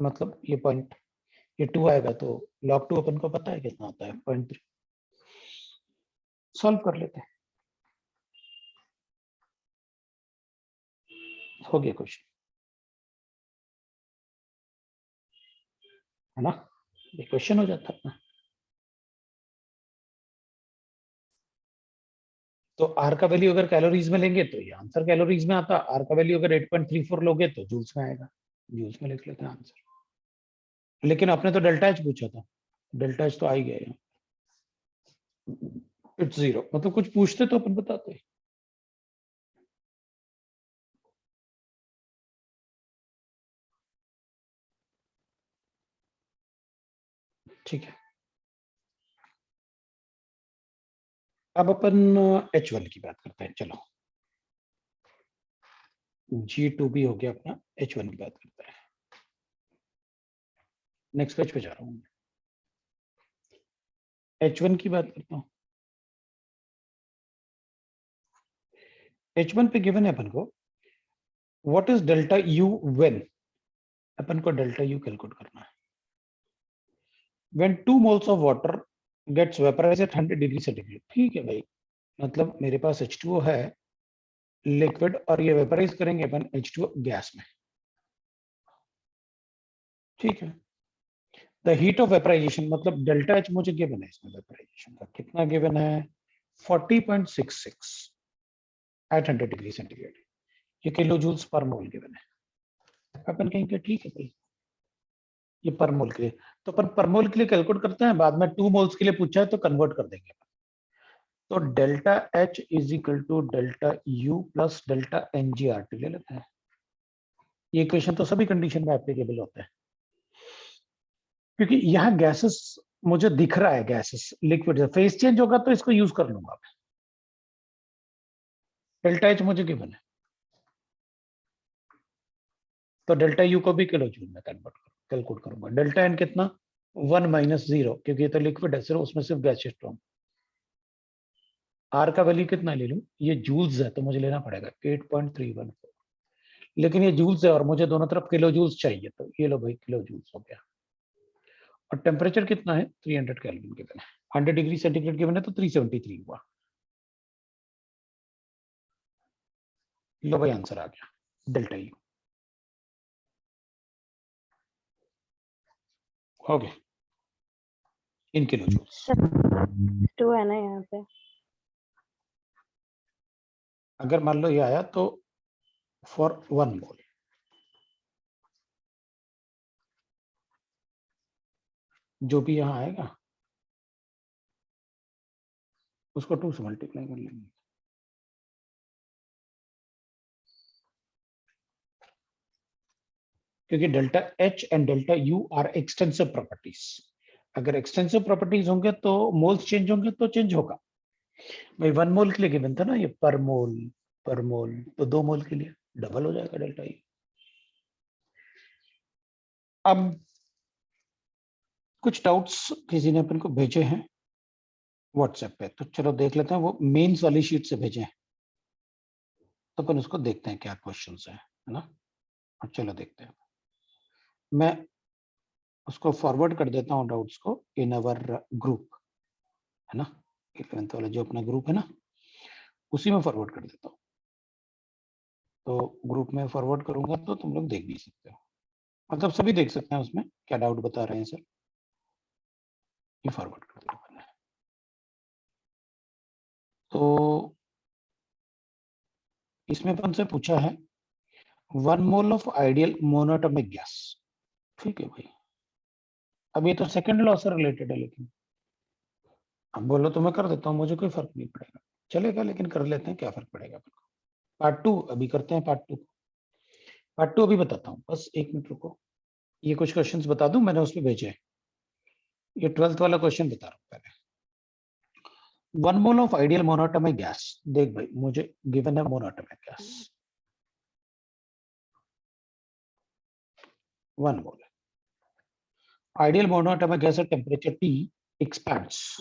मतलब ये पॉइंट, ये 2 आएगा तो log 2 अपन को पता है कितना होता है, 0.3। सॉल्व कर लेते हैं, हो गया क्वेश्चन, है ना, ये क्वेश्चन हो जाता अपना। तो आर का वैल्यू अगर कैलोरीज में लेंगे तो ये आंसर कैलोरीज में आता, आर का वैल्यू अगर 8.34 लोगे तो जूल्स में आएगा, जूल्स में लिख लेते हैं आंसर। लेकिन आपने तो डेल्टा एच पूछा था, डेल्टा एच तो आ ही गया यहाँ, इट्स 0, मतलब कुछ पूछते तो अपन बताते। ठीक है, अब अपन H1 की बात करते हैं। चलो G2 भी हो गया अपना, H1 की बात करते हैं। नेक्स्ट पेज पे जा रहा हूँ, H1 की बात करता हूँ। H1 पे गिवन है अपन को what is delta U when, अपन को डेल्टा U कैलकुलेट करना है। When 2 moles of water gets vaporized at 100 degree centigrade, ठीक है भाई, मतलब मेरे पास H2O है लिक्विड और ये वेपराइज करेंगे अपन H2O गैस में, ठीक है। द हीट ऑफ वेपराइजेशन, मतलब डेल्टा H मुझे गिवन है, इसमें वेपराइजेशन का कितना गिवन है, 40.66 एट 100 डिग्री सेंटीग्रेड, ये किलो जूल्स पर मोल गिवन है। अपन कहेंगे ठीक है भाई, ये पर मोल के लिए, तो अपन पर मोल के लिए कैलकुलेट करते हैं, बाद में 2 मोल्स के लिए पूछा है तो कन्वर्ट कर देंगे। तो delta H is equal to delta U plus delta NGRT ले लेते हैं। ये इक्वेशन तो सभी कंडीशन में एप्लीकेबल होता है, क्योंकि यहाँ गैसेस मुझे दिख रहा है, गैसेस लिक्विड से फेस चेंज होगा तो इसको यूज कर लूंगा। डेल्टा H मुझे गिवन है, तो डेल्टा U को भी किलो जूल में कन्वर्ट कैलकुलेट करूंगा। डेल्टा N कितना, 1 - 0, क्योंकि ये तो लिक्विड है, सिर्फ उसमें सिर्फ गैस स्ट्रॉन्ग। R का वैल्यू कितना ले लूं, ये जूल्स है तो मुझे लेना पड़ेगा 8.314, लेकिन ये जूल्स है और मुझे दोनों तरफ किलो जूल्स चाहिए, तो ये लो भाई किलो जूल्स हो गया। और टेम्परेचर कितना है, 300 केल्विन गिवन है, 100 डिग्री सेंटीग्रेड गिवन है तो 373 हुआ। लो भाई आंसर आ गया, डेल्टा U हो गया इन किलो जूल्स। 2 है ना यहाँ पे, अगर मान लो ये आया तो फॉर 1 मोल, जो भी यहाँ आएगा उसको 2 से मल्टीप्लाई कर लेंगे। क्योंकि delta H and delta U are extensive properties, अगर एक्सटेंसिव प्रॉपर्टीज होंगे तो मोल्स चेंज होंगे तो चेंज होगा भाई। 1 मोल के लिए गिवन था ना ये, पर मोल, तो 2 मोल के लिए डबल हो जाएगा डेल्टा U। अब कुछ डाउट्स किसी ने अपन को भेजे हैं व्हाट्सएप पे, तो चलो देख लेते हैं, वो मेंस वाली शीट से भेजे हैं तो अपन उसको देखते हैं क्या क्वेश्चंस हैं, है ना। और चलो देखते हैं, मैं उसको फॉरवर्ड कर देता हूँ डाउट्स को इन अवर ग्रुप, है ना, 11th वाला जो अपना ग्रुप है ना, उसी में फॉरवर्ड कर देता हूँ। तो ग्रुप में फॉरवर्ड करूंगा तो तुम लोग देख भी सकते हो, मतलब सभी देख सकते हैं उसमें क्या डाउट बता रहे हैं सर, ये फॉरवर्ड कर दिया मैंने। तो इसमें अपन से पूछा है 1 mole of ideal monoatomic gas, ठीक है भाई। अब ये तो सेकंड लॉ से रिलेटेड है, लेकिन अब बोलो तो मैं कर देता हूँ, मुझे कोई फर्क नहीं पड़ेगा, चलेगा, लेकिन कर लेते हैं, क्या फर्क पड़ेगा। पार्ट 2 अभी करते हैं, पार्ट 2 अभी बताता हूँ, बस 1 मिनट रुको। ये कुछ क्वेश्चंस बता दूं, मैंने उसमें भेजे हैं, ये 12th वाला क्वेश्चन बता रहा हूँ पहले। 1 mole of ideal monoatomic gas, देख भाई मुझे गिवन है monoatomic gas 1 mole, Ideal monatomic gas at temperature T expands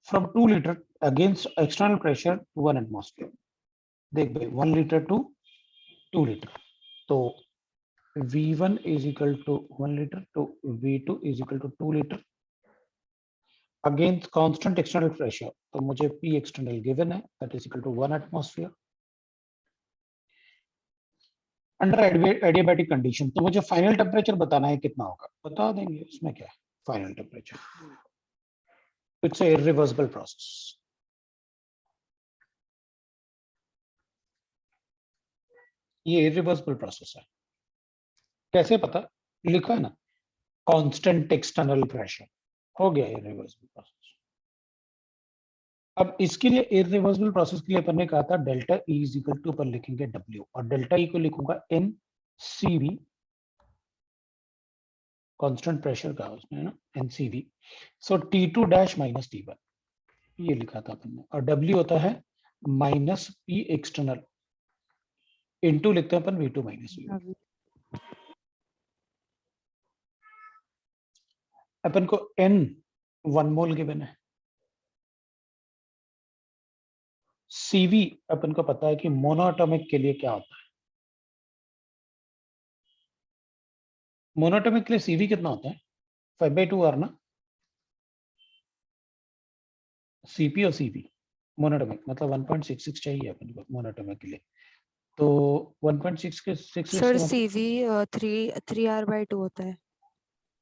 from 2 liter against external pressure to 1 atmosphere. देख भाई 1 liter to 2 liter. तो V1 is equal to 1 liter to V2 is equal to 2 liter against constant external pressure. तो मुझे P external given है, that is equal to 1 atmosphere. Under adiabatic condition तो मुझे final temperature बताना है कितना होगा, बता देंगे, इसमें क्या है final temperature. It's a irreversible process. ये इरिवर्सिबल प्रोसेस है. कैसे पता, लिखा है ना, कांस्टेंट एक्सटर्नल प्रेशर, हो गया इरिवर्सिबल प्रोसेस. अब इसके लिए इरिवर्सिबल प्रोसेस के लिए अपन ने कहा था delta E is equal to, अपन लिखेंगे W और डेल्टा E को लिखूंगा NCV, कांस्टेंट प्रेशर का उसमें है ना, NCV. सो T2 डैश माइनस T1 ये लिखा था अपन ने, और W होता है माइनस P एक्सटर्नल इनटू लिखते हैं अपन V2 माइनस V1. अपन को N 1 मोल गिवन है. CV अपन को पता है कि मोनोएटॉमिक के लिए क्या होता है. मोनोएटॉमिक के लिए CV कितना होता है, 5/2R ना. CP और CV मोनोएटॉमिक मतलब 1.66 चाहिए अपन को मोनोएटॉमिक के लिए. तो 1.6 के 6 सर CV 3R/2 होता है.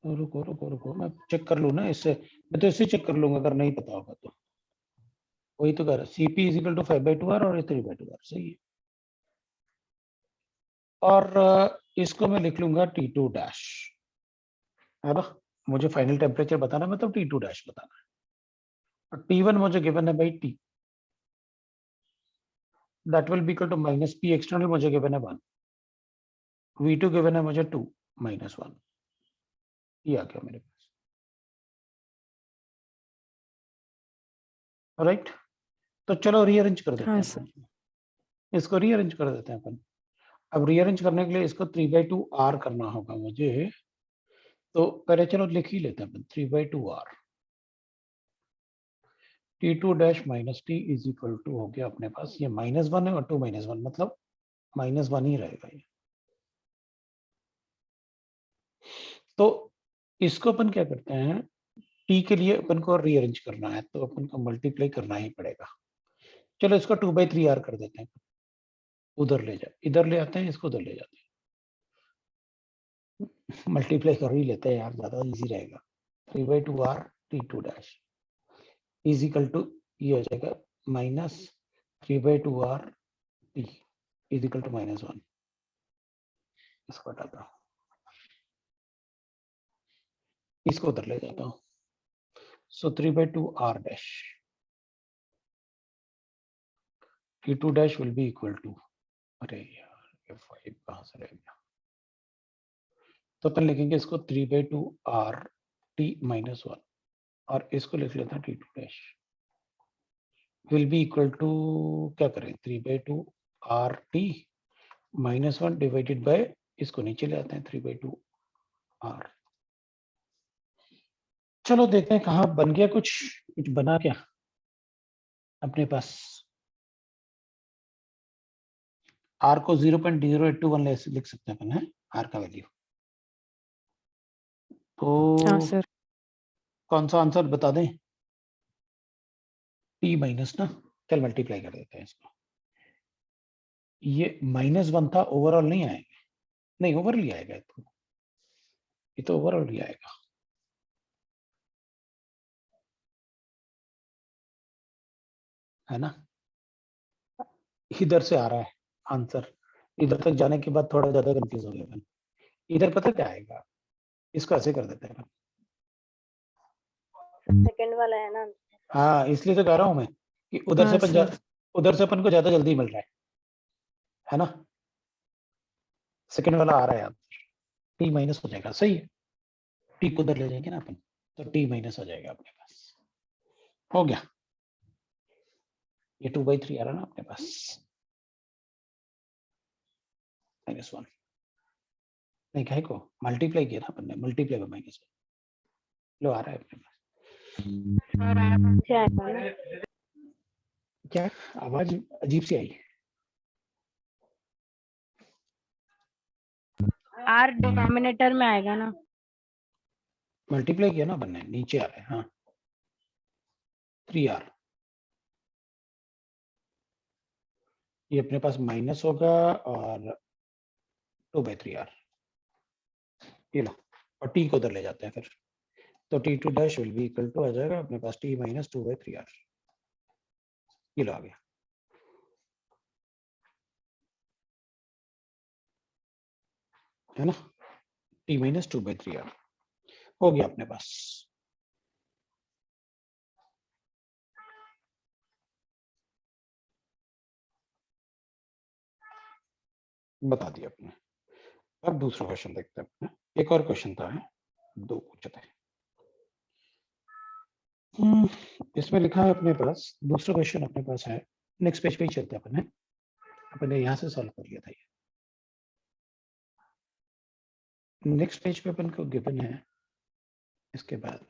रुको मैं चेक कर लूँ ना, इससे मैं तो इससे चेक कर लूंगा अगर नहीं पता होगा तो. वही तो कह रहा है, CP is equal to 5/2R और 3/2R, सही है. और इसको मैं लिख लूंगा T2 डैश, है ना. मुझे फाइनल टेम्परेचर बताना है, मतलब T2 डैश बताना है. और T1 मुझे गिवन है भाई T, that will be equal to minus P external मुझे गिवन है 1, V2 गिवन है मुझे 2 माइनस 1. ये आ गया मेरे पास. राइट, तो चलो रीअरेंज कर देते हाँ हैं सर. अपन. इसको रीअरेंज कर देते हैं अपन. अब रीअरेंज करने के लिए इसको 3/2R करना होगा मुझे, तो पहले चलो लिख ही लेते हैं अपन 3/2R. T2 dash minus T is equal to हो गया अपने पास, ये -1 है और 2 -1 मतलब -1 ही रहेगा ये. तो इसको अपन क्या करते हैं, T के लिए अपन को रीअरेंज करना है तो अपन को मल्टीप्लाई करना ही पड़ेगा. चलो इसको 2/3R कर देते हैं, उधर ले जाए, इधर ले आते हैं, इसको उधर ले जाते हैं, मल्टीप्लाई कर ही लेते हैं यार, ज्यादा इजी रहेगा. 3/2R T2 dash is equal to, ये हो जाएगा minus 3/2R T is equal to -1. इसको हटाता हूँ, इसको उधर ले जाता हूँ. So 3/2R dash T2 dash will be equal to, अरे यार ये 5 कहाँ से रह गया. तो अपन लिखेंगे इसको 3/2R T -1 और इसको लिख लेते हैं T2 dash will be equal to, क्या करें, 3/2R T -1 डिवाइडेड बाय, इसको नीचे ले आते हैं 3/2R. चलो देखते हैं कहाँ बन गया, कुछ बना क्या अपने पास. R को 0.0821 लिख सकते हैं अपन, है R का वैल्यू. हाँ तो सर. कौन सा आंसर बता दें, T माइनस ना, चल मल्टीप्लाई कर देते हैं इसको. ये -1 था, ओवरऑल नहीं आएगा, नहीं ओवरऑल ही आएगा, ये तो ओवरऑल ही आएगा. है ना, इधर से आ रहा है आंसर, इधर तक जाने के बाद थोड़ा ज्यादा कंफ्यूज हो गया मैं. इधर पता क्या आएगा, इसको ऐसे कर देते हैं. सेकंड वाला है ना. हाँ इसलिए तो कह रहा हूँ मैं कि उधर हाँ से अपन सर. उधर से अपन को ज्यादा जल्दी मिल रहा है ना. सेकंड वाला आ रहा है आंसर, T माइनस हो जाएगा, सही है. T को उधर ले जाएंगे ना अपन, तो T माइनस हो जाएगा अपने पास. हो गया, ये 2/3 आ रहा ना अपने पास, -1. नहीं काहे को मल्टीप्लाई किया ना अपन ने, मल्टीप्लाई बाय माइनस लो आ रहा है अपने पास। क्या आएगा ना? क्या आवाज अजीब सी आई? आर डिनोमिनेटर में आएगा ना? मल्टीप्लाई किया ना अपन ने, नीचे आ रहा है। हाँ 3r, ये अपने पास माइनस होगा और 2/3r, ये लो, और t को उधर ले जाते हैं फिर, तो t2 dash will be equal to आ जाएगा अपने पास t माइनस 2/3r, ये लो आ गया। है ना, t माइनस 2/3r हो गया अपने पास। बता दिया आपने। अब दूसरा क्वेश्चन देखते हैं अपने। एक और क्वेश्चन था, है दो पूछे थे। इसमें लिखा है अपने पास, दूसरा क्वेश्चन अपने पास है, नेक्स्ट पेज पे ही चलते हैं अपन, है अपन ने यहाँ से सॉल्व कर लिया था ये। नेक्स्ट पेज पे अपन को गिवन है इसके बाद।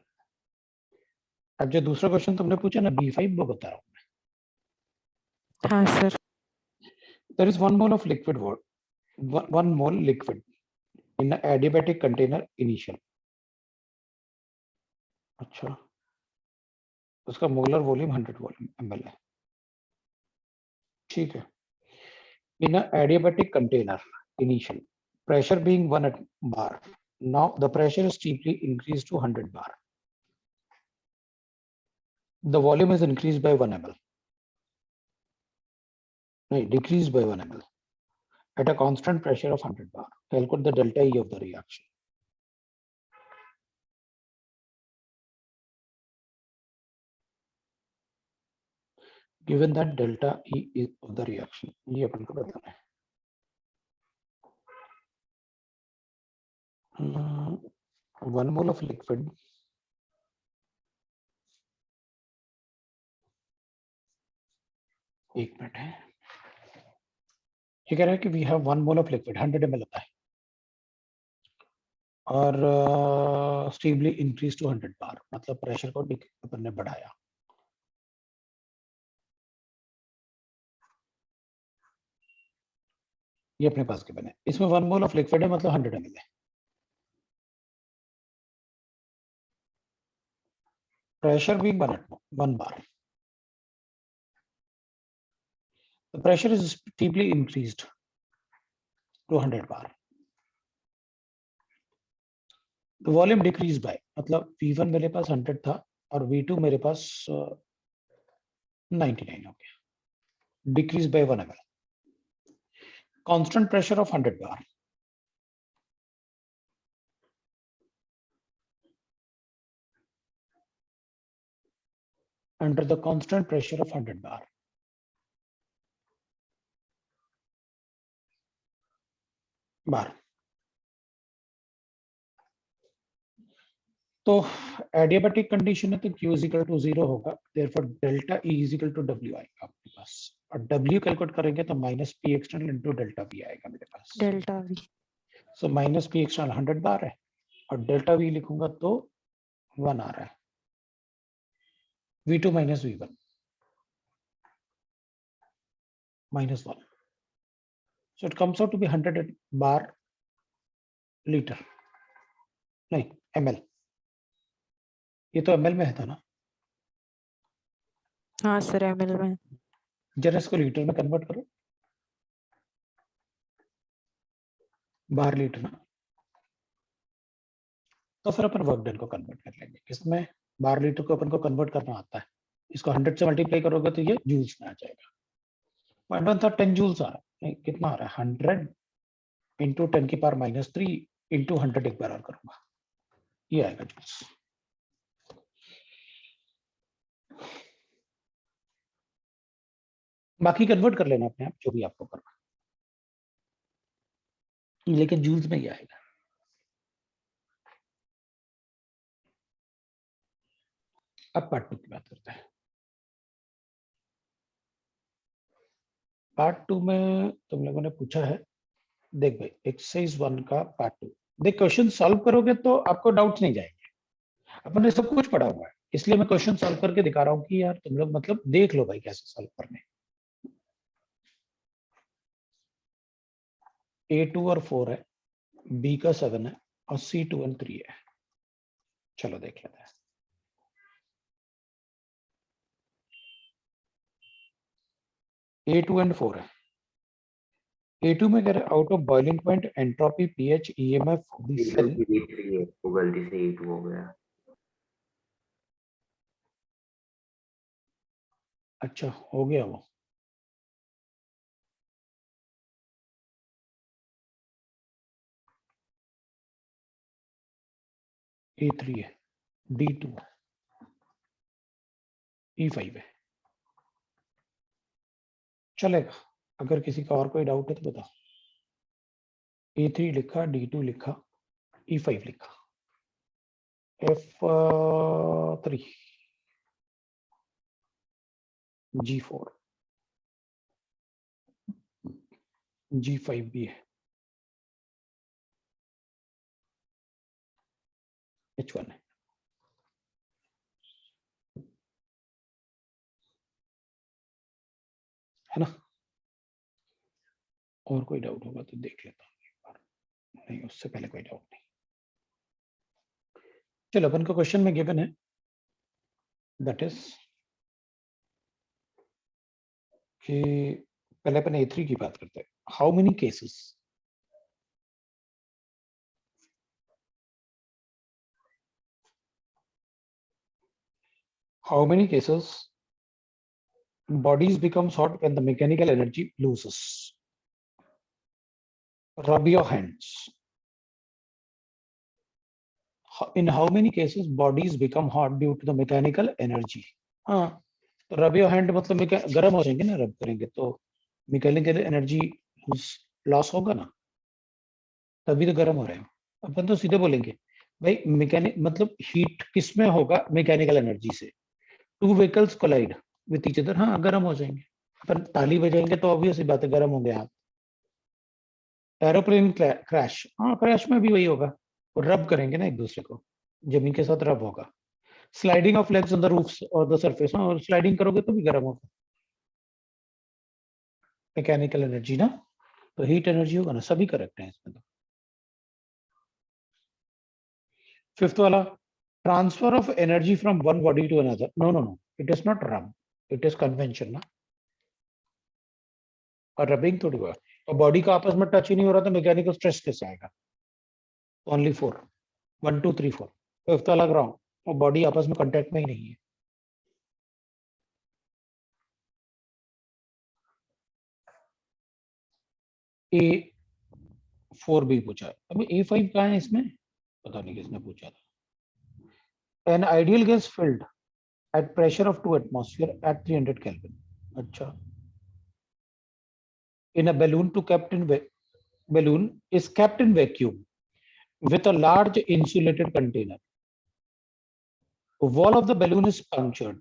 अब जो दूसरा क्वेश्चन तुमने पूछा ना B5, वो बता रहा हूँ। हाँ sir. There is 1 mole of liquid water, 1 mole liquid in an adiabatic container initial. अच्छा, उसका मोलर वॉल्यूम 100 ml है, ठीक है। In an adiabatic container initial, pressure being 1 bar. Now the pressure is steeply increased to 100 bar. The volume is increased by 1 ml. No, decreased by 1 ml at a constant pressure of 100 bar. Calculate the delta E of the reaction. Given that delta E is of the reaction, ये अपन को बताना है। 1 mole of liquid एक minute है, ये कह रहा है कि we have 1 mole of liquid 100 ml होता है और स्टीबली इंक्रीज टू 100 बार, मतलब प्रेशर को अपन ने बढ़ाया। ये अपने पास के बने, इसमें 1 मोल ऑफ लिक्विड है मतलब 100 ml है। प्रेशर भी 1 बार, the pressure is steeply increased to 100 bar. The volume decreased by, मतलब V1 मेरे पास 100 था और V2 मेरे पास 99 हो गया, decreased by 1 ml. Constant pressure of 100 bar. Under the constant pressure of 100 bar. तो एडियाबैटिक कंडीशन है तो Q is equal to 0 होगा, therefore delta E is equal to W आएगा आपके पास, और W कैलकुलेट करेंगे तो minus P external into delta V आएगा मेरे पास। Delta V। So minus P external 100 bar है और डेल्टा V लिखूंगा तो 1 आ रहा है, V2 minus V1 minus 1. So it comes out to be 100 bar liter, नहीं ml, ये तो ml में है था ना, हाँ सर ml में। जरा इसको लीटर में कन्वर्ट करो, बार लीटर में, तो फिर अपन वर्क डन को कन्वर्ट कर लेंगे। किसमें? बार लीटर को अपन को कन्वर्ट करना आता है, इसको 100 से मल्टीप्लाई करोगे तो ये जूल्स में आ जाएगा। पॉइंट वन था 10 जूल्स आ रहा है, नहीं कितना आ रहा है 100 इंटू 10 की पावर -3 इंटू 100, एक बार और करूंगा, ये आएगा जूल्स। बाकी कन्वर्ट कर लेना अपने आप, जो भी आपको करना, लेकिन जूल्स में ही आएगा। अब पार्ट 2 की बात करते हैं। पार्ट 2 में तुम लोगों ने पूछा है देख भाई एक्सरसाइज 1 का पार्ट 2 देख, क्वेश्चन सॉल्व करोगे तो आपको डाउट नहीं जाएंगे। अपन ने सब कुछ पढ़ा हुआ है, इसलिए मैं क्वेश्चन सॉल्व करके दिखा रहा हूँ कि यार तुम लोग मतलब देख लो भाई कैसे सॉल्व करने। A2 और 4 है, B का 7 है और C2 और 3 है। चलो देख लेते हैं। A2 एंड 4 है। A2 में कह रहे out of boiling point entropy pH EMF the cell. गलती से ये वो गलती से ही हो गया। अच्छा हो गया वो। A3 है, D2 है, E5 है। चलेगा, अगर किसी का और कोई डाउट है तो बताओ। A3 लिखा, D2 लिखा, E5 लिखा, F3 G4 G5 भी है, H1 है। है ना? और कोई डाउट होगा तो देख लेता हूँ एक बार। नहीं, उससे पहले कोई डाउट नहीं। चलो अपन को क्वेश्चन में गिवन है, दैट इज कि पहले अपन A3 की बात करते हैं। How many cases bodies becomes hot when the mechanical energy loses? Rub your hands. In how many cases bodies become hot due to the mechanical energy? हाँ, तो रब योर हैंड मतलब गर्म हो जाएंगे ना, रब करेंगे तो मैकेनिकल एनर्जी लॉस होगा ना, तभी तो गर्म हो रहे हैं। अपन तो सीधे बोलेंगे भाई मैकेनिक मतलब हीट किस में होगा, मैकेनिकल एनर्जी से। Two vehicles collide with each other, हाँ गर्म हो जाएंगे। अपन ताली बजाएंगे तो ऑब्वियस बात है गर्म होंगे आप। एरोप्लेन क्रैश, हाँ क्रैश में भी वही होगा, रब करेंगे ना एक दूसरे को, जमीन के साथ रब होगा। Sliding of legs on the roofs और द सरफेस, हाँ और स्लाइडिंग करोगे तो भी गर्म होगा, मैकेनिकल एनर्जी ना, तो हीट एनर्जी होगा ना, सभी करेक्ट है इसमें तो। फिफ्थ वाला, transfer of energy from one body to another, no no no, it is not rub, it is convention ना, और रबिंग थोड़ी हुआ, और बॉडी का आपस में टच ही नहीं हो रहा तो मैकेनिकल स्ट्रेस कैसे आएगा? ओनली 4, 1 2 3 4, फिफ्थ वाला ग्राउंड, और बॉडी आपस में कांटेक्ट में ही नहीं है। A4 भी पूछा है, अभी A5 कहाँ है इसमें, पता नहीं किसने पूछा था। An ideal gas filled at pressure of 2 atmosphere at 300 Kelvin. अच्छा, in a balloon balloon is kept in vacuum with a large insulated container. Wall of the balloon is punctured,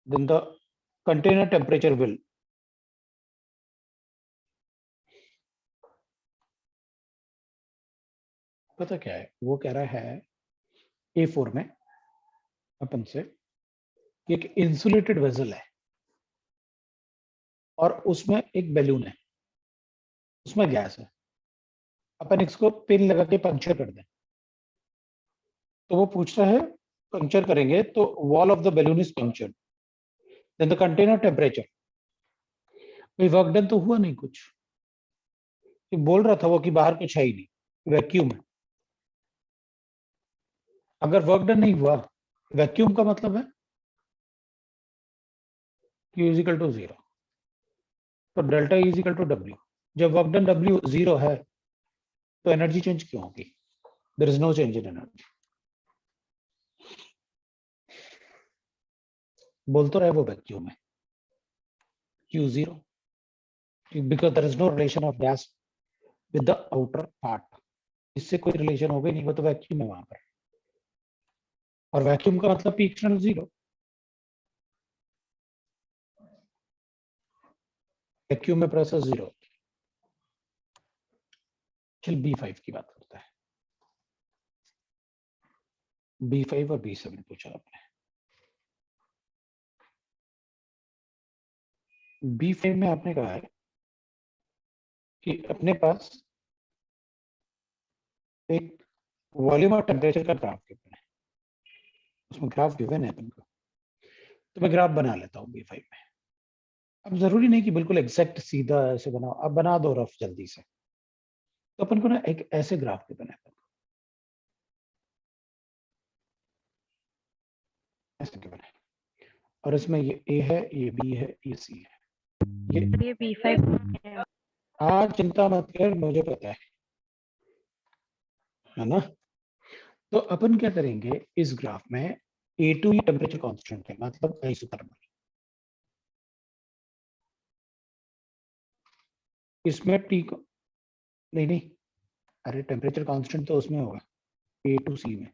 then the container temperature will. पता क्या है वो कह रहा है A4 में अपन से, एक इंसुलेटेड वेसल है और उसमें एक बैलून है, उसमें गैस है, अपन इसको पिन लगा के पंक्चर कर दें, तो वो पूछ रहा है पंक्चर करेंगे तो wall of the balloon is punctured, then the container temperature. भाई वर्क डन तो हुआ नहीं कुछ, बोल रहा था वो कि बाहर कुछ है ही नहीं, वैक्यूम है। अगर वर्क डन नहीं हुआ, वैक्यूम का मतलब है Q is equal to 0, तो delta is equal to W। जब वर्क डन W 0 है तो एनर्जी चेंज क्यों होगी? There is no change in energy. बोल तो रहे वो वैक्यूम है, Q0, because there is no relation of gas with the outer part, इससे कोई रिलेशन हो गई नहीं, वो तो वैक्यूम है वहां पर, और वैक्यूम का मतलब P एक्सटर्नल 0, वैक्यूम में प्रेशर 0। चल B5 की बात करते हैं। B5 और B7 पूछा आपने। B5 में आपने कहा है कि अपने पास एक वॉल्यूम और टेम्परेचर का ग्राफ गिवन है, उसमें ग्राफ गिवन है अपन को, तो मैं ग्राफ बना लेता हूँ B5 में। अब जरूरी नहीं कि बिल्कुल एग्जैक्ट सीधा ऐसे बनाओ, अब बना दो रफ जल्दी से। तो अपन को ना एक ऐसे ग्राफ गिवन है, ऐसे गिवन है, और इसमें ये A है, ये B है, ये C है। ये B5 आज चिंता मत कर, मुझे पता है ना। तो अपन क्या करेंगे इस ग्राफ में, A2 ये टेम्परेचर कांस्टेंट है, मतलब आइसोथर्मल। इसमें T को नहीं, अरे टेम्परेचर कांस्टेंट तो उसमें होगा A2C में,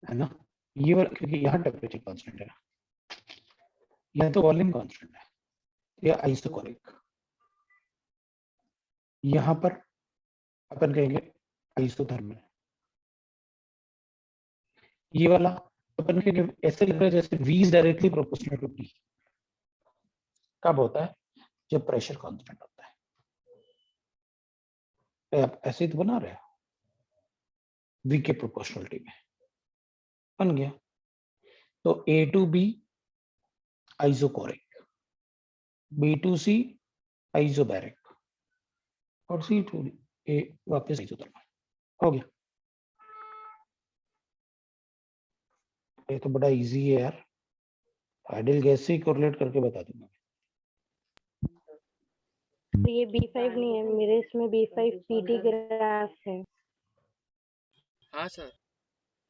है ना। ये वाला क्योंकि यहाँ टेम्परेचर कांस्टेंट है ना, यहाँ तो वॉल्यूम कांस्टेंट है, या आइसोकोरिक। यहाँ पर अपन कहेंगे आइसोथर्मल। ये वाला अपन कहेंगे ऐसे लग रहा है जैसे V is directly proportional to T। कब होता है? जब प्रेशर कांस्टेंट होता है। आप ऐसे ही तो बना रहे हो V के प्रोपोर्शनलिटी में, बन गया। तो A2B आइसोकोरिक, B2C आइसोबैरिक, और C2A वापस आइसोथर्मल। हो गया। ये तो बड़ा इजी है यार, आइडियल गैस से ही कोरिलेट करके बता दूंगा। ये B5 नहीं है मेरे, इसमें B5 PD ग्राफ है। हाँ सर।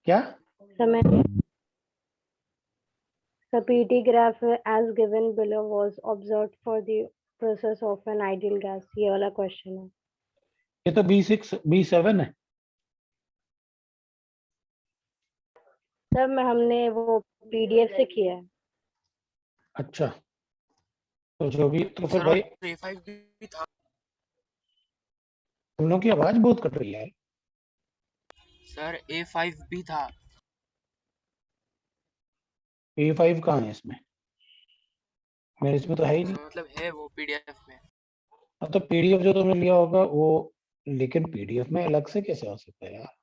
क्या? समय The PD graph as given below was observed for the process of an ideal gas। ये वाला क्वेश्चन है। ये तो B6 B7 है। सर मैं हमने वो PDF से किया है। अच्छा, तो जो भी, तो फिर सर भाई और A5 भी था। तुम लोग की आवाज बहुत कट रही है यार। सर A5 भी था। A5 कहाँ है इसमें? मेरे इसमें तो है ही नहीं। मतलब है वो PDF में। हाँ तो PDF जो तुमने लिया होगा वो, लेकिन PDF में अलग से कैसे हो सकता है यार?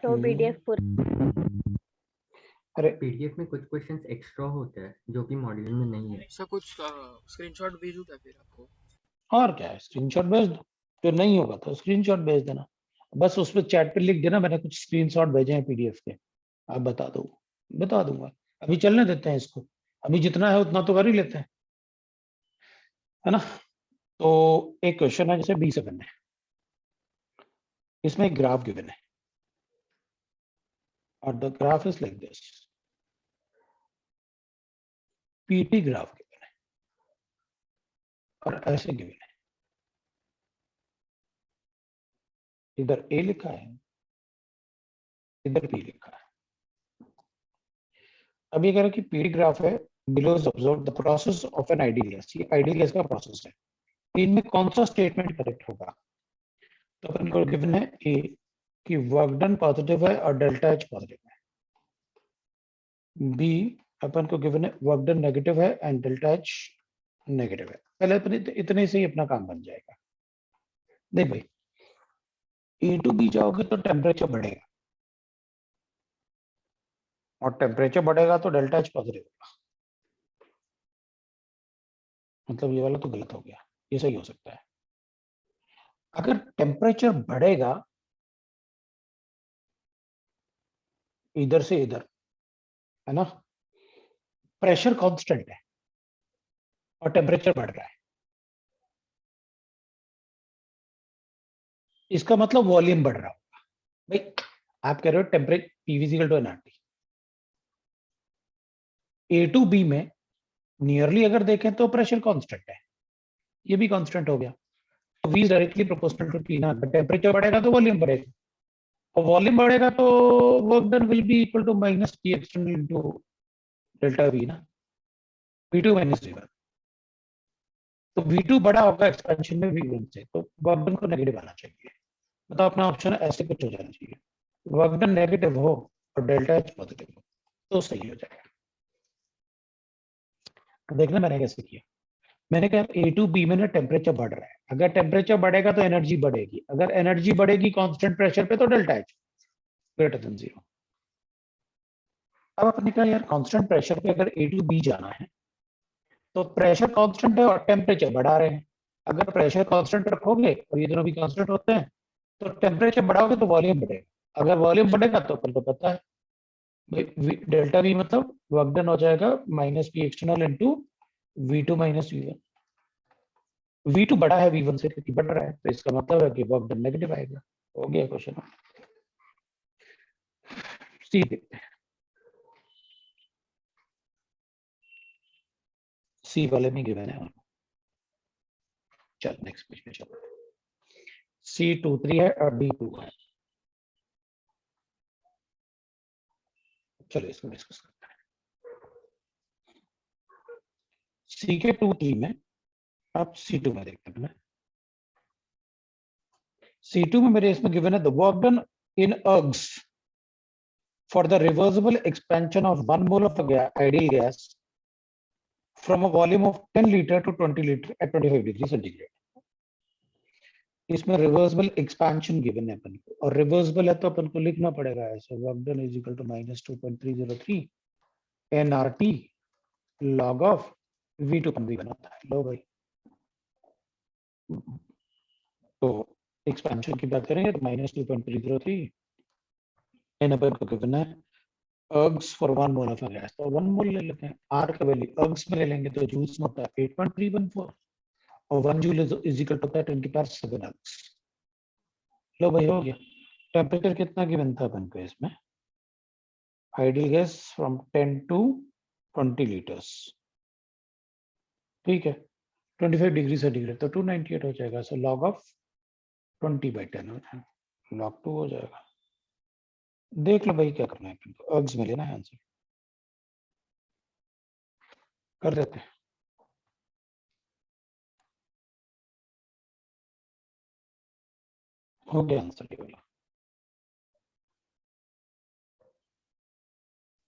तो PDF पूरा। अरे पीडीएफ में कुछ क्वेश्चंस एक्स्ट्रा होते हैं जो कि मॉड्यूल में नहीं है। सर कुछ स्क्रीनशॉट भेजूं क्या फिर आपको? और क्या है, स्क्रीनशॉट भेज दो। जो नहीं होगा तो स्क्रीनशॉट भेज देना, बस उस पर चैट पे लिख देना मैंने कुछ स्क्रीनशॉट भेजे हैं PDF के, आप बता दूंगा। अभी चलने देते हैं इसको, अभी जितना है उतना तो कर ही लेते हैं, है ना। तो एक क्वेश्चन है जैसे B7 है, इसमें एक ग्राफ गिवन है और the graph is like this. PT graph given है और ऐसे गिवन है, इधर A लिखा है, इधर B लिखा है। अब ये कह रहा है कि PD ग्राफ है, below is observe the process of an ideal gas. ये आइडियल गैस का प्रोसेस है, इनमें कौन सा स्टेटमेंट करेक्ट होगा? तो अपन को गिवन है A कि वर्क डन पॉजिटिव है और डेल्टा H पॉजिटिव है। B अपन को गिवन है वर्क डन नेगेटिव है एंड डेल्टा H नेगेटिव है। पहले अपन इतने से ही अपना काम बन जाएगा। देख भाई, A to B जाओगे तो टेम्परेचर बढ़ेगा, और टेम्परेचर बढ़ेगा तो डेल्टा H पॉजिटिव होगा। मतलब ये वाला तो गलत हो गया, ये सही हो सकता है। अगर टेम्परेचर बढ़ेगा इधर से इधर, है ना, प्रेशर कांस्टेंट है और टेम्परेचर बढ़ रहा है, इसका मतलब वॉल्यूम बढ़ रहा होगा। भाई आप कह रहे हो temperature PV equal to nRT, A to B में नियरली अगर देखें तो प्रेशर कांस्टेंट है, ये भी कांस्टेंट हो गया। तो V is directly proportional to T ना, टेम्परेचर बढ़ेगा तो वॉल्यूम बढ़ेगा, और वॉल्यूम बढ़ेगा तो work done will be equal to minus T external into delta V ना, V2 माइनस V1। तो V2 बड़ा होगा एक्सपेंशन में V1 से, तो वर्क डन को नेगेटिव आना चाहिए। मतलब अपना ऑप्शन ऐसे कुछ हो जाना चाहिए, वर्क डन नेगेटिव हो और डेल्टा एच पॉजिटिव हो तो सही हो जाएगा। तो देखना मैंने कैसे किया, मैंने कहा ए टू बी में ना टेम्परेचर बढ़ रहा है, अगर टेम्परेचर बढ़ेगा तो एनर्जी बढ़ेगी, अगर एनर्जी बढ़ेगी कांस्टेंट प्रेशर पे तो डेल्टा एच ग्रेटर देन 0। अब अपने कहा यार कांस्टेंट प्रेशर पे अगर ए टू बी जाना है तो प्रेशर कांस्टेंट है और टेम्परेचर बढ़ा रहे हैं, अगर प्रेशर कांस्टेंट रखोगे और ये दोनों भी कांस्टेंट होते हैं तो टेम्परेचर बढ़ाओगे तो वॉल्यूम बढ़ेगा, अगर वॉल्यूम बढ़ेगा तो अपन को पता है डेल्टा वी मतलब वर्क डन हो जाएगा minus P external into V2 minus V1। V2 बड़ा है V1 से क्योंकि बढ़ रहा है, तो इसका मतलब है कि वर्क डन नेगेटिव आएगा। हो गया क्वेश्चन। सी देखते हैं, सी वाले में गिवन है। चल नेक्स्ट पेज पे चलो, C23 है और D2 है। चलो इसको डिस्कस करते हैं। सी के 2-3 में अब C2 में देखते हैं। C2 में मेरे इसमें गिवन है the work done in ergs for the reversible expansion of 1 mole of a ideal gas from a volume of 10 liter to 20 liter at 25 degree centigrade। इसमें रिवर्सिबल एक्सपेंशन गिवन है अपन को, और रिवर्सिबल है तो अपन को लिखना पड़ेगा ऐसे, work done is equal to -2.303 nRT log of V2 पर V1 होता है। लो भाई, तो एक्सपेंशन की बात करेंगे तो -2.303 n अपन को गिवन है अर्ग्स फॉर 1 मोल ऑफ गैस, तो 1 मोल ले लेते हैं, R का वैल्यू अर्ग्स में ले लेंगे तो जूल्स में होता है 8.314 और 1 जूल इज इक्वल टू होता है 10 की पावर 7 अर्ग्स। लो भाई हो गया। टेम्परेचर कितना गिवन था अपन को इसमें, ideal gas from 10 to 20 litres, ठीक है, 25 डिग्री सेंटीग्रेड तो 298 हो जाएगा। सो लॉग ऑफ 20/10 हो जाएगा, लॉग 2 हो जाएगा। देख लो भाई क्या करना है, अर्ग्स में लेना है आंसर, कर देते हैं। हो गया आंसर ये वाला,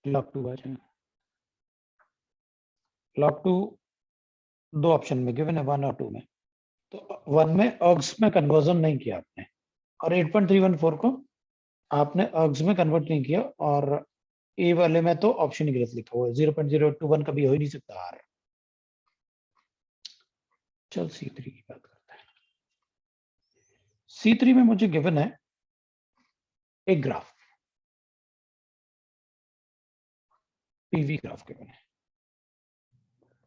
लॉग 2 आ जाएगा। लॉग 2 दो ऑप्शन में गिवन है, 1 और 2 में, तो 1 में अर्ग्स में कन्वर्जन नहीं किया आपने और 8.314 को आपने अर्ग्स में कन्वर्ट नहीं किया, और ए वाले में तो ऑप्शन ही गलत लिखा हुआ है, 0.021 कभी हो ही नहीं सकता आर। चल C3 की बात करते हैं। C3 में मुझे गिवन है एक ग्राफ, पीवी ग्राफ गिवन है,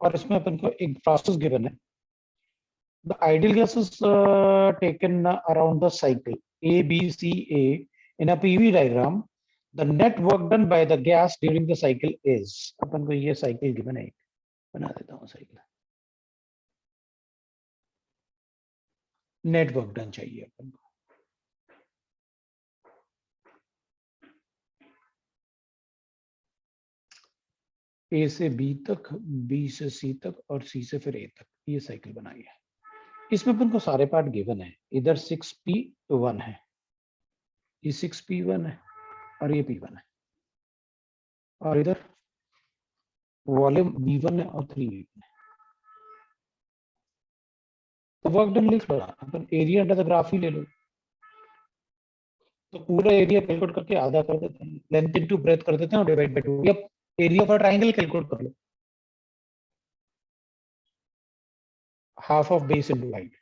और इसमें अपन को एक प्रोसेस गिवन है। The ideal gases taken around the cycle A B C A in a PV diagram, the net work done by the gas during the cycle is, अपन को ये cycle given है, बना देता हूँ साइकिल, नेट वर्क डन चाहिए अपन को। A से B तक, B से C तक और C से फिर A तक, ये साइकिल बनाई है। इसमें अपन को सारे पार्ट गिवन है, इधर 6P1 है, ये 6P1 है और ये P1 है, और इधर वॉल्यूम B1 है और 3V1 है। तो वर्क डन लिख लो, अपन एरिया अंडर द ग्राफ ही ले लो, तो पूरा एरिया कैलकुलेट करके आधा कर देते हैं, लेंथ इनटू ब्रेथ कर देते हैं और डिवाइड बाय 2, या एरिया फॉर ट्रायंगल कैलकुलेट कर लो, half of base into height,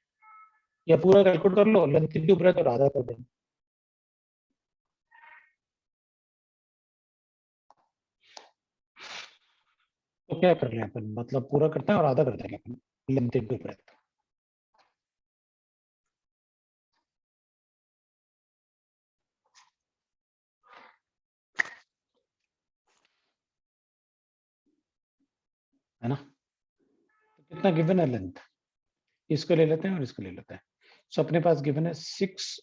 या पूरा कैलकुलेट कर लो, लेंथ इनटू ब्रेथ और आधा कर देना। तो क्या कर रहे हैं अपन, मतलब पूरा करते हैं और आधा कर देंगे अपन, लेंथ इनटू ब्रेथ। है ना, तो कितना गिवन है लेंथ, इसको ले लेते हैं और इसको ले लेते हैं। सो अपने पास गिवन है 6,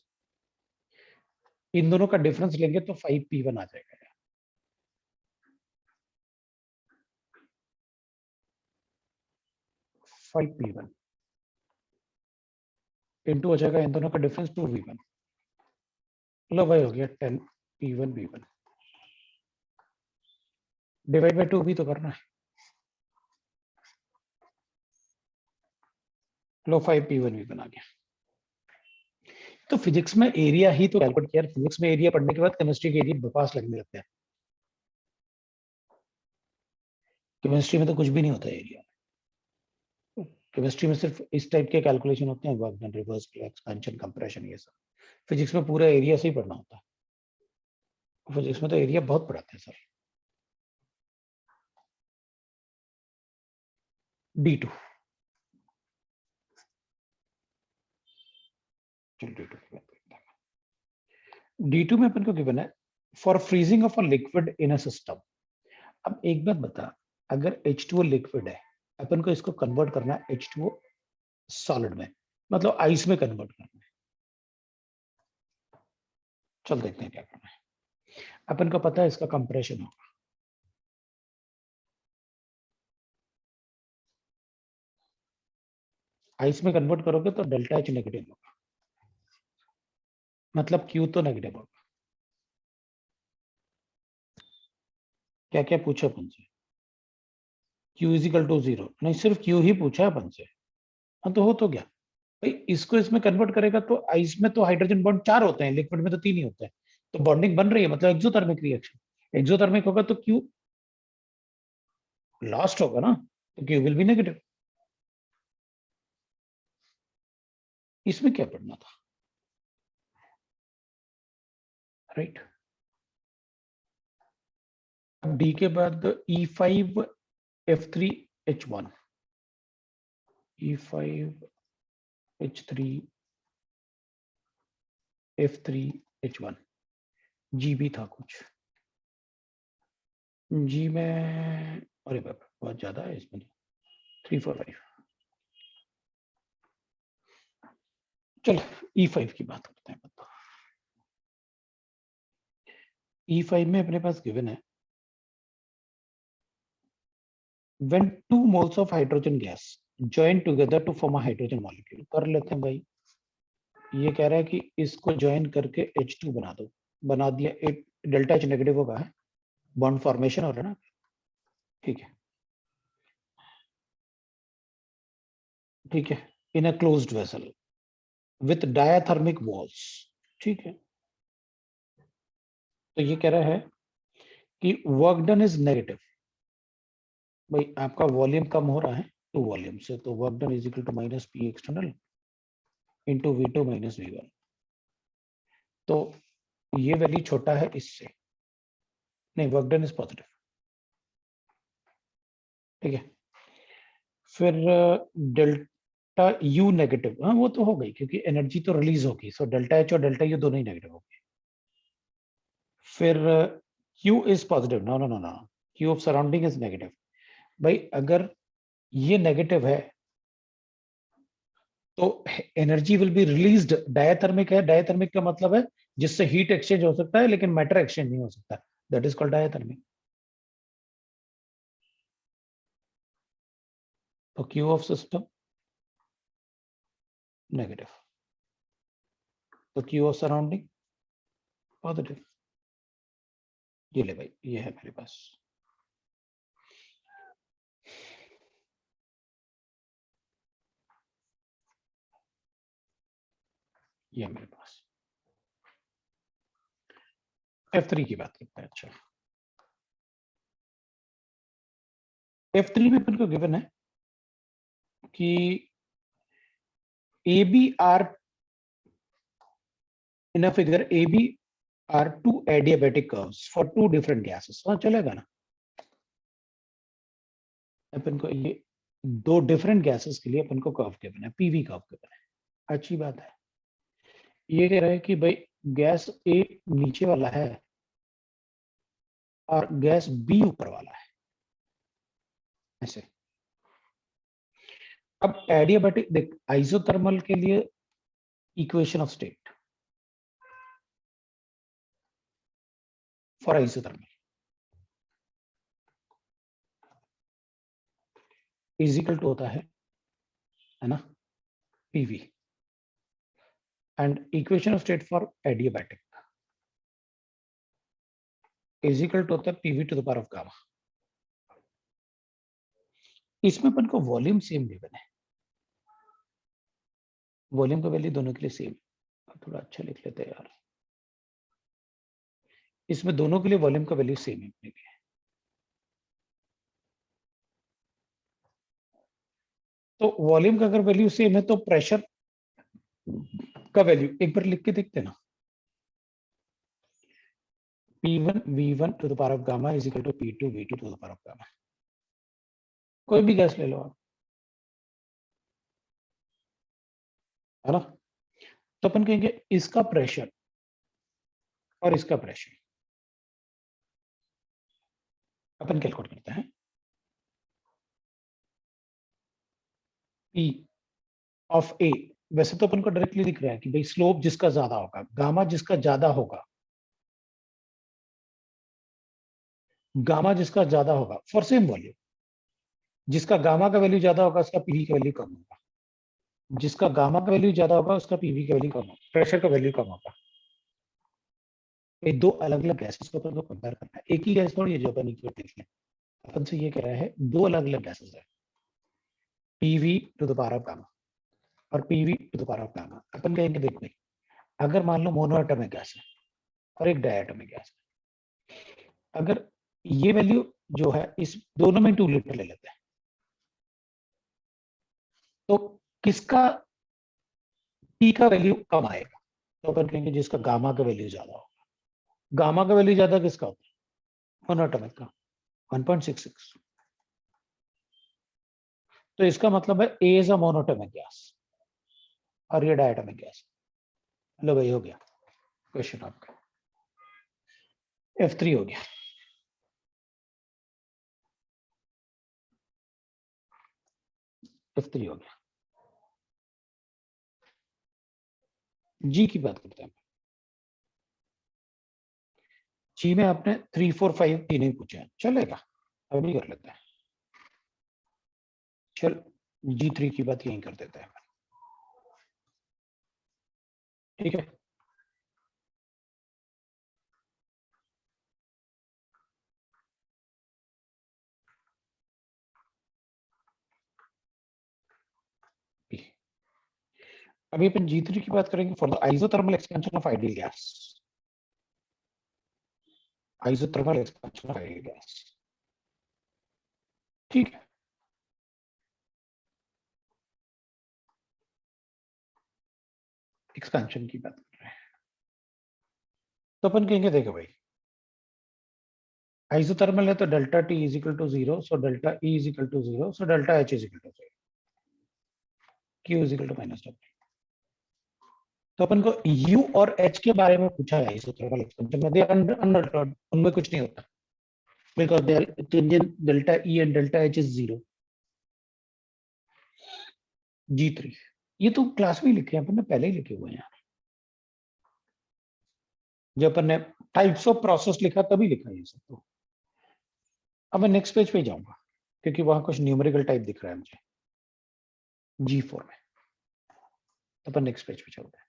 इन दोनों का डिफरेंस लेंगे तो 5P1 आ जाएगा, 5P1 इनटू हो जाएगा इन दोनों का डिफरेंस 2v1, लो भाई हो गया 10p1v1 डिवाइड बाय 2 भी तो करना है, लो 5p1v1 आ गया। तो फिजिक्स में एरिया ही तो कैलकुलेट किया, फिजिक्स में एरिया पढ़ने के बाद केमिस्ट्री के एरिया बकवास लगने लगते हैं। केमिस्ट्री में तो कुछ भी नहीं होता एरिया, केमिस्ट्री में सिर्फ इस टाइप के कैलकुलेशन होते हैं, work done, reverse flow, expansion, compression, ये सब। फिजिक्स में पूरा एरिया से ही पढ़ना होता है, फिजिक्स में तो एरिया बहुत पढ़ाते हैं सर। D2 D2 में अपन को गिवन है for freezing of a liquid in a system. अब एक बात बता, अगर H2O लिक्विड है, अपन को इसको कन्वर्ट करना है H2O सॉलिड में, मतलब आइस में कन्वर्ट करना है। चल देखते हैं क्या करना है। अपन को पता है इसका कंप्रेशन होगा, आइस में कन्वर्ट करोगे तो डेल्टा H नेगेटिव होगा, मतलब Q तो नेगेटिव होगा। क्या क्या पूछा अपन से, Q इजिकल टू 0, नहीं सिर्फ Q ही पूछा है अपन से। हाँ तो हो तो गया भाई, इसको इसमें कन्वर्ट करेगा तो आइस में तो हाइड्रोजन बॉन्ड 4 होते हैं, लिक्विड में तो 3 ही होते हैं, तो बॉन्डिंग बन रही है, मतलब एक्सोथर्मिक रिएक्शन। एक्सोथर्मिक होगा तो Q लास्ट होगा ना, तो Q विल बी नेगेटिव। इसमें क्या पढ़ना था, राइट। अब D के बाद E5F3H1, E5H3F3H1, G भी था कुछ, G में अरे बाप बहुत ज्यादा है इसमें, 3 4 5। चलो E5 की बात करते हैं। बताओ E5 में अपने पास गिवन है when 2 moles of hydrogen gas join together to form a hydrogen molecule। कर लेते हैं भाई, ये कह रहा है कि इसको ज्वाइन करके H2 बना दो, बना दिया, एक डेल्टा H नेगेटिव होगा, है बॉन्ड फॉर्मेशन हो रहा है ना, ठीक है ठीक है, in a closed vessel with diathermic walls, ठीक है। तो ये कह रहा है कि वर्क डन इज नेगेटिव, भाई आपका वॉल्यूम कम हो रहा है टू वॉल्यूम से, तो work done is equal to minus P external into V2 minus V1। तो ये वैल्यू छोटा है इससे, नहीं वर्क डन इज पॉजिटिव, ठीक है। फिर डेल्टा U नेगेटिव, हाँ वो तो हो गई क्योंकि एनर्जी तो रिलीज होगी, सो डेल्टा H और डेल्टा U दोनों ही नेगेटिव होगी। फिर Q is positive, no no no no, Q of surrounding is negative. भाई अगर ये नेगेटिव है तो energy will be released, diathermic है, डायथर्मिक का मतलब है जिससे हीट एक्सचेंज हो सकता है लेकिन मैटर एक्सचेंज नहीं हो सकता, दैट इज कॉल्ड डायथर्मिक। तो Q ऑफ सिस्टम नेगेटिव, तो Q ऑफ सराउंडिंग पॉजिटिव। ये ले भाई, ये है मेरे पास। ये मेरे पास F3 की बात करते हैं। अच्छा F3 में अपन को गिवन है कि ABR in a figure AB are two adiabatic curves for two different gases। हाँ चलेगा ना, अपन को ये दो डिफरेंट गैसेस के लिए अपन को कर्व गिवन है, PV कर्व गिवन है, अच्छी बात है। ये कह रहा है कि भाई गैस A नीचे वाला है और गैस B ऊपर वाला है, ऐसे। अब एडियाबैटिक देख, आइसोथर्मल के लिए equation of state for isothermal is equal to होता है ना PV, and equation of state for adiabatic is equal to होता है PV to the power of gamma. इसमें अपन को वॉल्यूम सेम गिवन है, वॉल्यूम का वैल्यू दोनों के लिए सेम, थोड़ा अच्छा लिख लेते हैं यार, इसमें दोनों के लिए वॉल्यूम का वैल्यू सेम है। तो वॉल्यूम का अगर वैल्यू सेम है तो प्रेशर का वैल्यू एक बार लिख के देखते ना, P1 V1 to the power of gamma is equal to P2 V2 to the power of gamma। कोई भी गैस ले लो आप, है ना, तो अपन कहेंगे इसका प्रेशर और इसका प्रेशर अपन कैलकुलेट करते हैं। P ऑफ A वैसे तो अपन को डायरेक्टली दिख रहा है कि भाई स्लोप जिसका ज्यादा होगा, गामा जिसका ज्यादा होगा, गामा जिसका ज्यादा होगा फॉर सेम वॉल्यूम, जिसका गामा का वैल्यू ज्यादा होगा उसका पीवी का वैल्यू कम होगा, जिसका गामा का वैल्यू ज्यादा होगा उसका पीवी का वैल्यू कम होगा, प्रेशर का वैल्यू कम होगा। ये दो अलग अलग गैसेस को अपन को कंपेयर करना है, एक ही गैस थोड़ी है जो अपन इक्वेट देख लें, अपन से ये कह रहा है दो अलग अलग गैसेस है, PV to the power of gamma और PV to the power of gamma. अपन कहेंगे देख भाई अगर मान लो मोनोएटॉमिक गैस है और एक डायटोमिक गैस है, अगर ये वैल्यू जो है इस दोनों में 2 लीटर ले लेते हैं तो किसका पी का वैल्यू कम आएगा, तो अपन कहेंगे जिसका गामा का वैल्यू ज्यादा होगा। गामा का वैल्यू ज्यादा किसका होता है, मोनोएटॉमिक का 1.66। तो इसका मतलब है ए इज अ मोनोएटॉमिक गैस और ये डायटोमिक गैस। लो भाई हो गया क्वेश्चन आपका, F3 हो गया। F3 हो गया। जी की बात करते हैं, जी में आपने 3 4 5 तीन ही पूछे हैं, चलेगा अभी कर लेते हैं। चल G3 की बात यहीं कर देते हैं, ठीक है। अभी अपन G3 की बात करेंगे for the isothermal expansion of ideal gas, isothermal expansion of ideal gas, ठीक है। एक्सपेंशन की बात कर रहे हैं तो अपन कहेंगे देखो भाई आइसोथर्मल है तो delta T is equal to 0, so delta E is equal to 0, so delta H is equal to 0, Q is equal to -W। तो अपन को U और H के बारे में पूछा है आइसोथर्मल एक्सपेंशन में, दे अनअल्टर्ड, उनमें कुछ नहीं होता because they are changing delta E and delta H is 0। G3 ये तो क्लास में लिखे हैं अपन ने, पहले ही लिखे हुए हैं यार, जब अपन ने टाइप्स ऑफ प्रोसेस लिखा तभी लिखा ये सब। तो अब मैं नेक्स्ट पेज पे जाऊंगा क्योंकि वहां कुछ न्यूमेरिकल टाइप दिख रहा है मुझे G4 में, तो अपन नेक्स्ट पेज पे चलते हैं।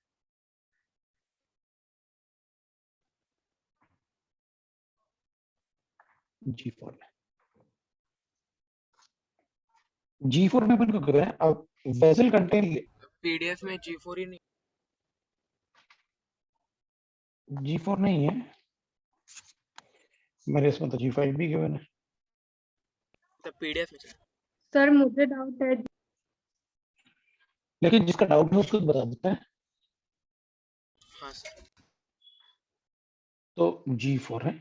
G4 में, G4 में अपन को क्या है, अब वेसल कंटेन पीडीएफ में G4 ही नहीं, G4 नहीं है मेरे इसमें, तो G5 भी गिवन है। तो पीडीएफ में चल। सर मुझे डाउट है, लेकिन जिसका डाउट है उसको बता देते हैं। हाँ सर। तो G4 है,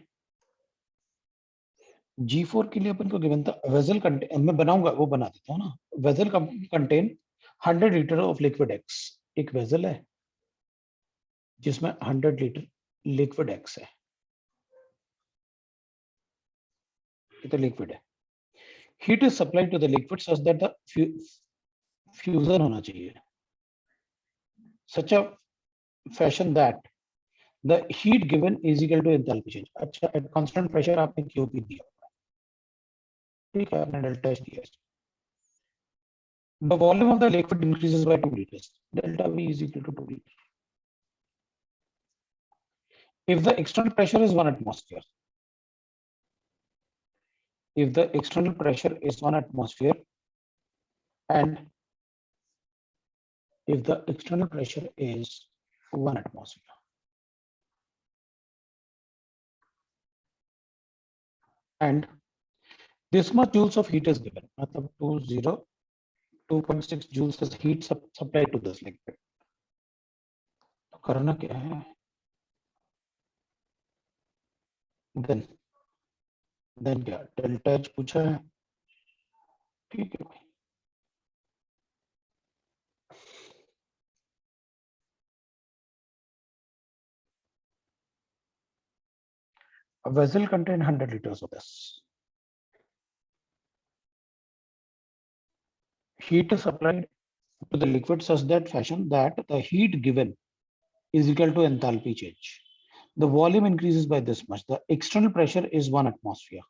G4 के लिए अपन को गिवन था वेसल कंटेन, मैं बनाऊंगा वो बना देता हूँ ना, vessel contain 100 litre of liquid X, एक वेसल है जिसमें 100 लीटर लिक्विड X है, ये तो लिक्विड है। Heat is supplied to the liquid such that the fusion होना चाहिए, such a fashion that the heat given is equal to enthalpy change. अच्छा एट कांस्टेंट प्रेशर आपने QP दिया, ठीक है, आपने डेल्टा H दिया। The volume of the liquid increases by 2 liters. Delta V is equal to 2 liters. if the external pressure is 1 atmosphere, if the external pressure is 1 atmosphere and if the external pressure is 1 atmosphere and this much joules of heat is given, matlab 2.6 joules is heat supplied to this liquid. तो करना क्या है, then क्या delta H पूछा है, ठीक है भाई. A vessel contain 100 liters of this. Heat is supplied to the liquid such that fashion that the heat given is equal to enthalpy change. The volume increases by this much. The external pressure is 1 atmosphere.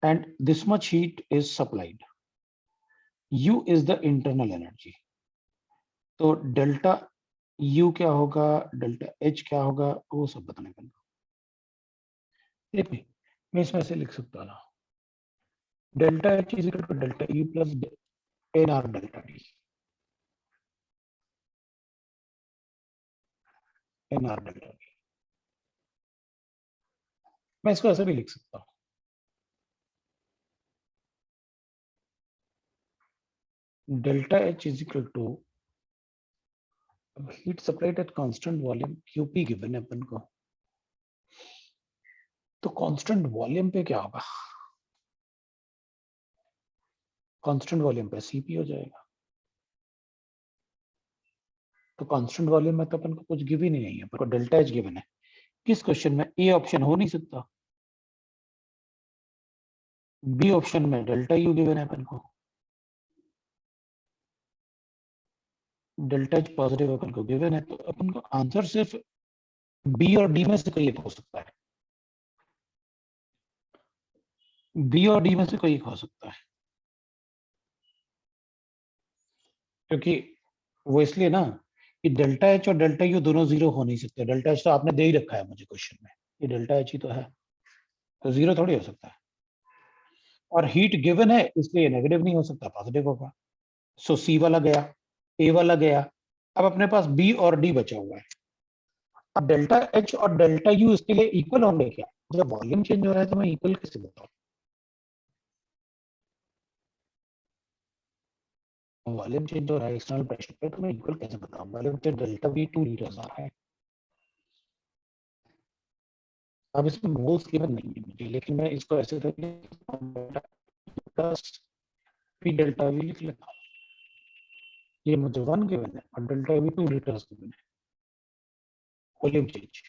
And this much heat is supplied. U is the internal energy. तो delta U क्या होगा, delta H क्या होगा, वो सब बताने का. देखिए मैं इसमें से लिख सकता हूँ, delta H is equal to delta U plus NR delta D. NR delta D. मैं इसको ऐसे भी लिख सकता हूँ, delta H is equal to heat supplied at constant volume QP given है अपन को, तो कांस्टेंट वॉल्यूम पे क्या होगा, कांस्टेंट वॉल्यूम पे CP हो जाएगा. तो कांस्टेंट वॉल्यूम में तो अपन को कुछ गिवन ही नहीं है, अपन को डेल्टा H गिवन है. किस क्वेश्चन में ए ऑप्शन हो नहीं सकता, बी ऑप्शन में डेल्टा U गिवन है अपन को, डेल्टा H पॉजिटिव अपन को गिवन है, तो अपन को आंसर सिर्फ बी और डी में से कोई एक हो सकता है, बी और डी में से कोई एक हो सकता है, क्योंकि वो इसलिए ना कि डेल्टा H और डेल्टा U दोनों जीरो हो नहीं सकते. डेल्टा H तो आपने दे ही रखा है मुझे क्वेश्चन में, ये डेल्टा H ही तो है, तो जीरो थोड़ी हो सकता है. और हीट गिवन है इसलिए नेगेटिव नहीं हो सकता, पॉजिटिव होगा. सो सी वाला गया, ए वाला गया, अब अपने पास बी और डी बचा हुआ है. अब डेल्टा H और डेल्टा U इसके लिए इक्वल होंगे क्या, जब वॉल्यूम चेंज हो रहा है तो मैं इक्वल कैसे बताऊं, वॉल्यूम चेंज हो रहा है एक्सटर्नल प्रेशर पे, तो मैं इक्वल कैसे बताऊं, volume change delta V 2 litres आ रहा है. अब इसमें मोल्स गिवन नहीं है मुझे, लेकिन मैं इसको ऐसे पी डेल्टा V लिख लेता हूं. ये मुझे 1 गिवन है और डेल्टा V 2 लीटर्स गिवन है. वॉल्यूम चेंज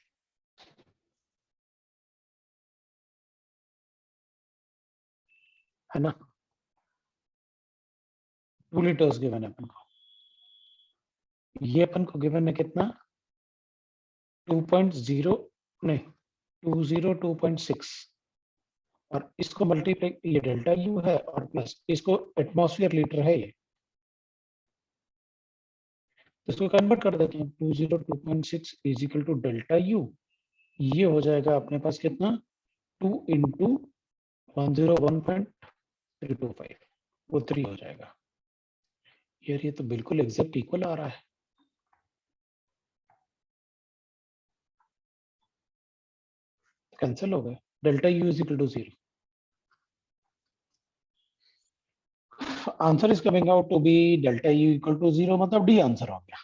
है ना, 2 लीटर्स गिवन है अपन को. ये अपन को गिवन है कितना, 2.0 नहीं 202.6 और इसको मल्टीप्लाई, ये डेल्टा U है और प्लस इसको एटमॉस्फेयर लीटर है ये, इसको कन्वर्ट कर देते हैं. 202.6 is equal to delta U, ये हो जाएगा अपने पास कितना, 2 इंटू 101.325, वो 3 हो जाएगा. यार ये तो बिल्कुल एग्जैक्ट इक्वल आ रहा है. कैंसिल हो गए, delta U is equal to 0. Answer is coming out to be delta U equal to 0, मतलब डी आंसर हो गया.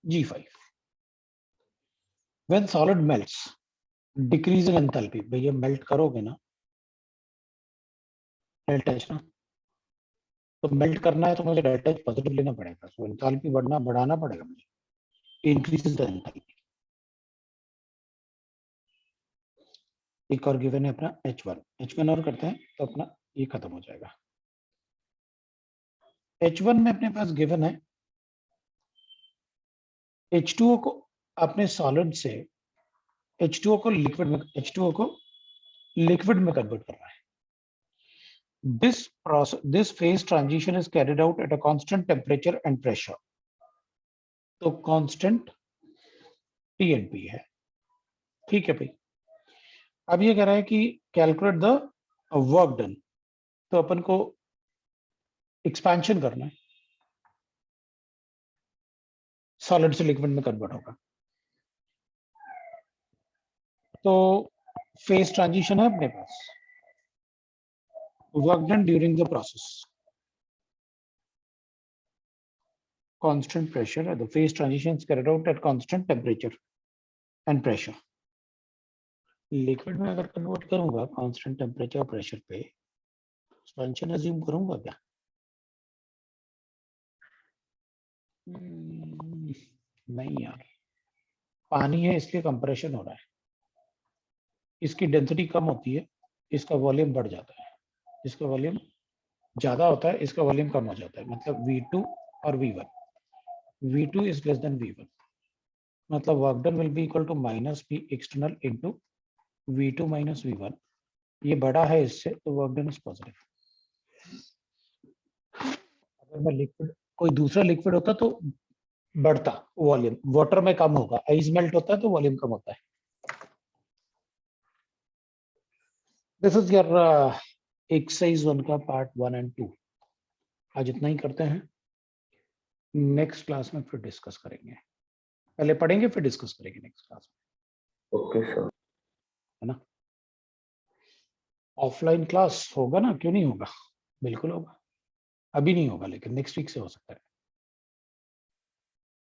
G5. When solid melts, decrease in enthalpy. भैया मेल्ट करोगे ना, डेल्टा H ना, तो मेल्ट करना है तो मुझे डेल्टा H पॉजिटिव लेना पड़ेगा, तो एंथैल्पी बढ़ाना पड़ेगा मुझे, इंक्रीजेस द एंथैल्पी. एक और गिवन है अपना H1 और करते हैं तो अपना ये खत्म हो जाएगा. H1 में अपने पास गिवन है H2O को आपने सॉलिड से H2O को लिक्विड में कन्वर्ट करना है. This phase transition is carried out at a constant temperature and pressure. तो कांस्टेंट टी एंड पी है। ठीक है भाई, अब ये कह रहा है कि कैलकुलेट द वर्क डन, तो अपन को एक्सपेंशन करना है, सॉलिड से लिक्विड में कन्वर्ट होगा। तो फेज ट्रांजिशन है अपने पास, work done during the process, constant pressure, the phase transition is carried out at constant temperature and pressure. Liquid में अगर कन्वर्ट करूंगा कांस्टेंट टेम्परेचर और प्रेशर पे, एक्सपेंशन अज्यूम करूंगा क्या? नहीं यार, पानी है इसलिए कंप्रेशन हो रहा है, इसकी डेंसिटी कम होती है, इसका वॉल्यूम बढ़ जाता है, इसका वॉल्यूम ज्यादा होता है, इसका वॉल्यूम कम हो जाता है, मतलब V2 और V1, V2 is less than V1, मतलब work done will be equal to minus P external into V2 minus V1, ये बड़ा है इससे तो वर्क डन इज पॉजिटिव। अगर मैं लिक्विड, कोई दूसरा लिक्विड होता तो बढ़ता वॉल्यूम, वाटर में कम होगा, आइस मेल्ट होता है तो वॉल्यूम कम होता है। दिस इज योर एक्सरसाइज 1 का पार्ट 1 एंड 2। आज इतना ही करते हैं, नेक्स्ट क्लास में फिर डिस्कस करेंगे, पहले पढ़ेंगे फिर डिस्कस करेंगे नेक्स्ट क्लास में। Okay sir. है ना? ऑफलाइन क्लास होगा ना, क्यों नहीं होगा? बिल्कुल होगा, अभी नहीं होगा लेकिन नेक्स्ट वीक से हो सकता है।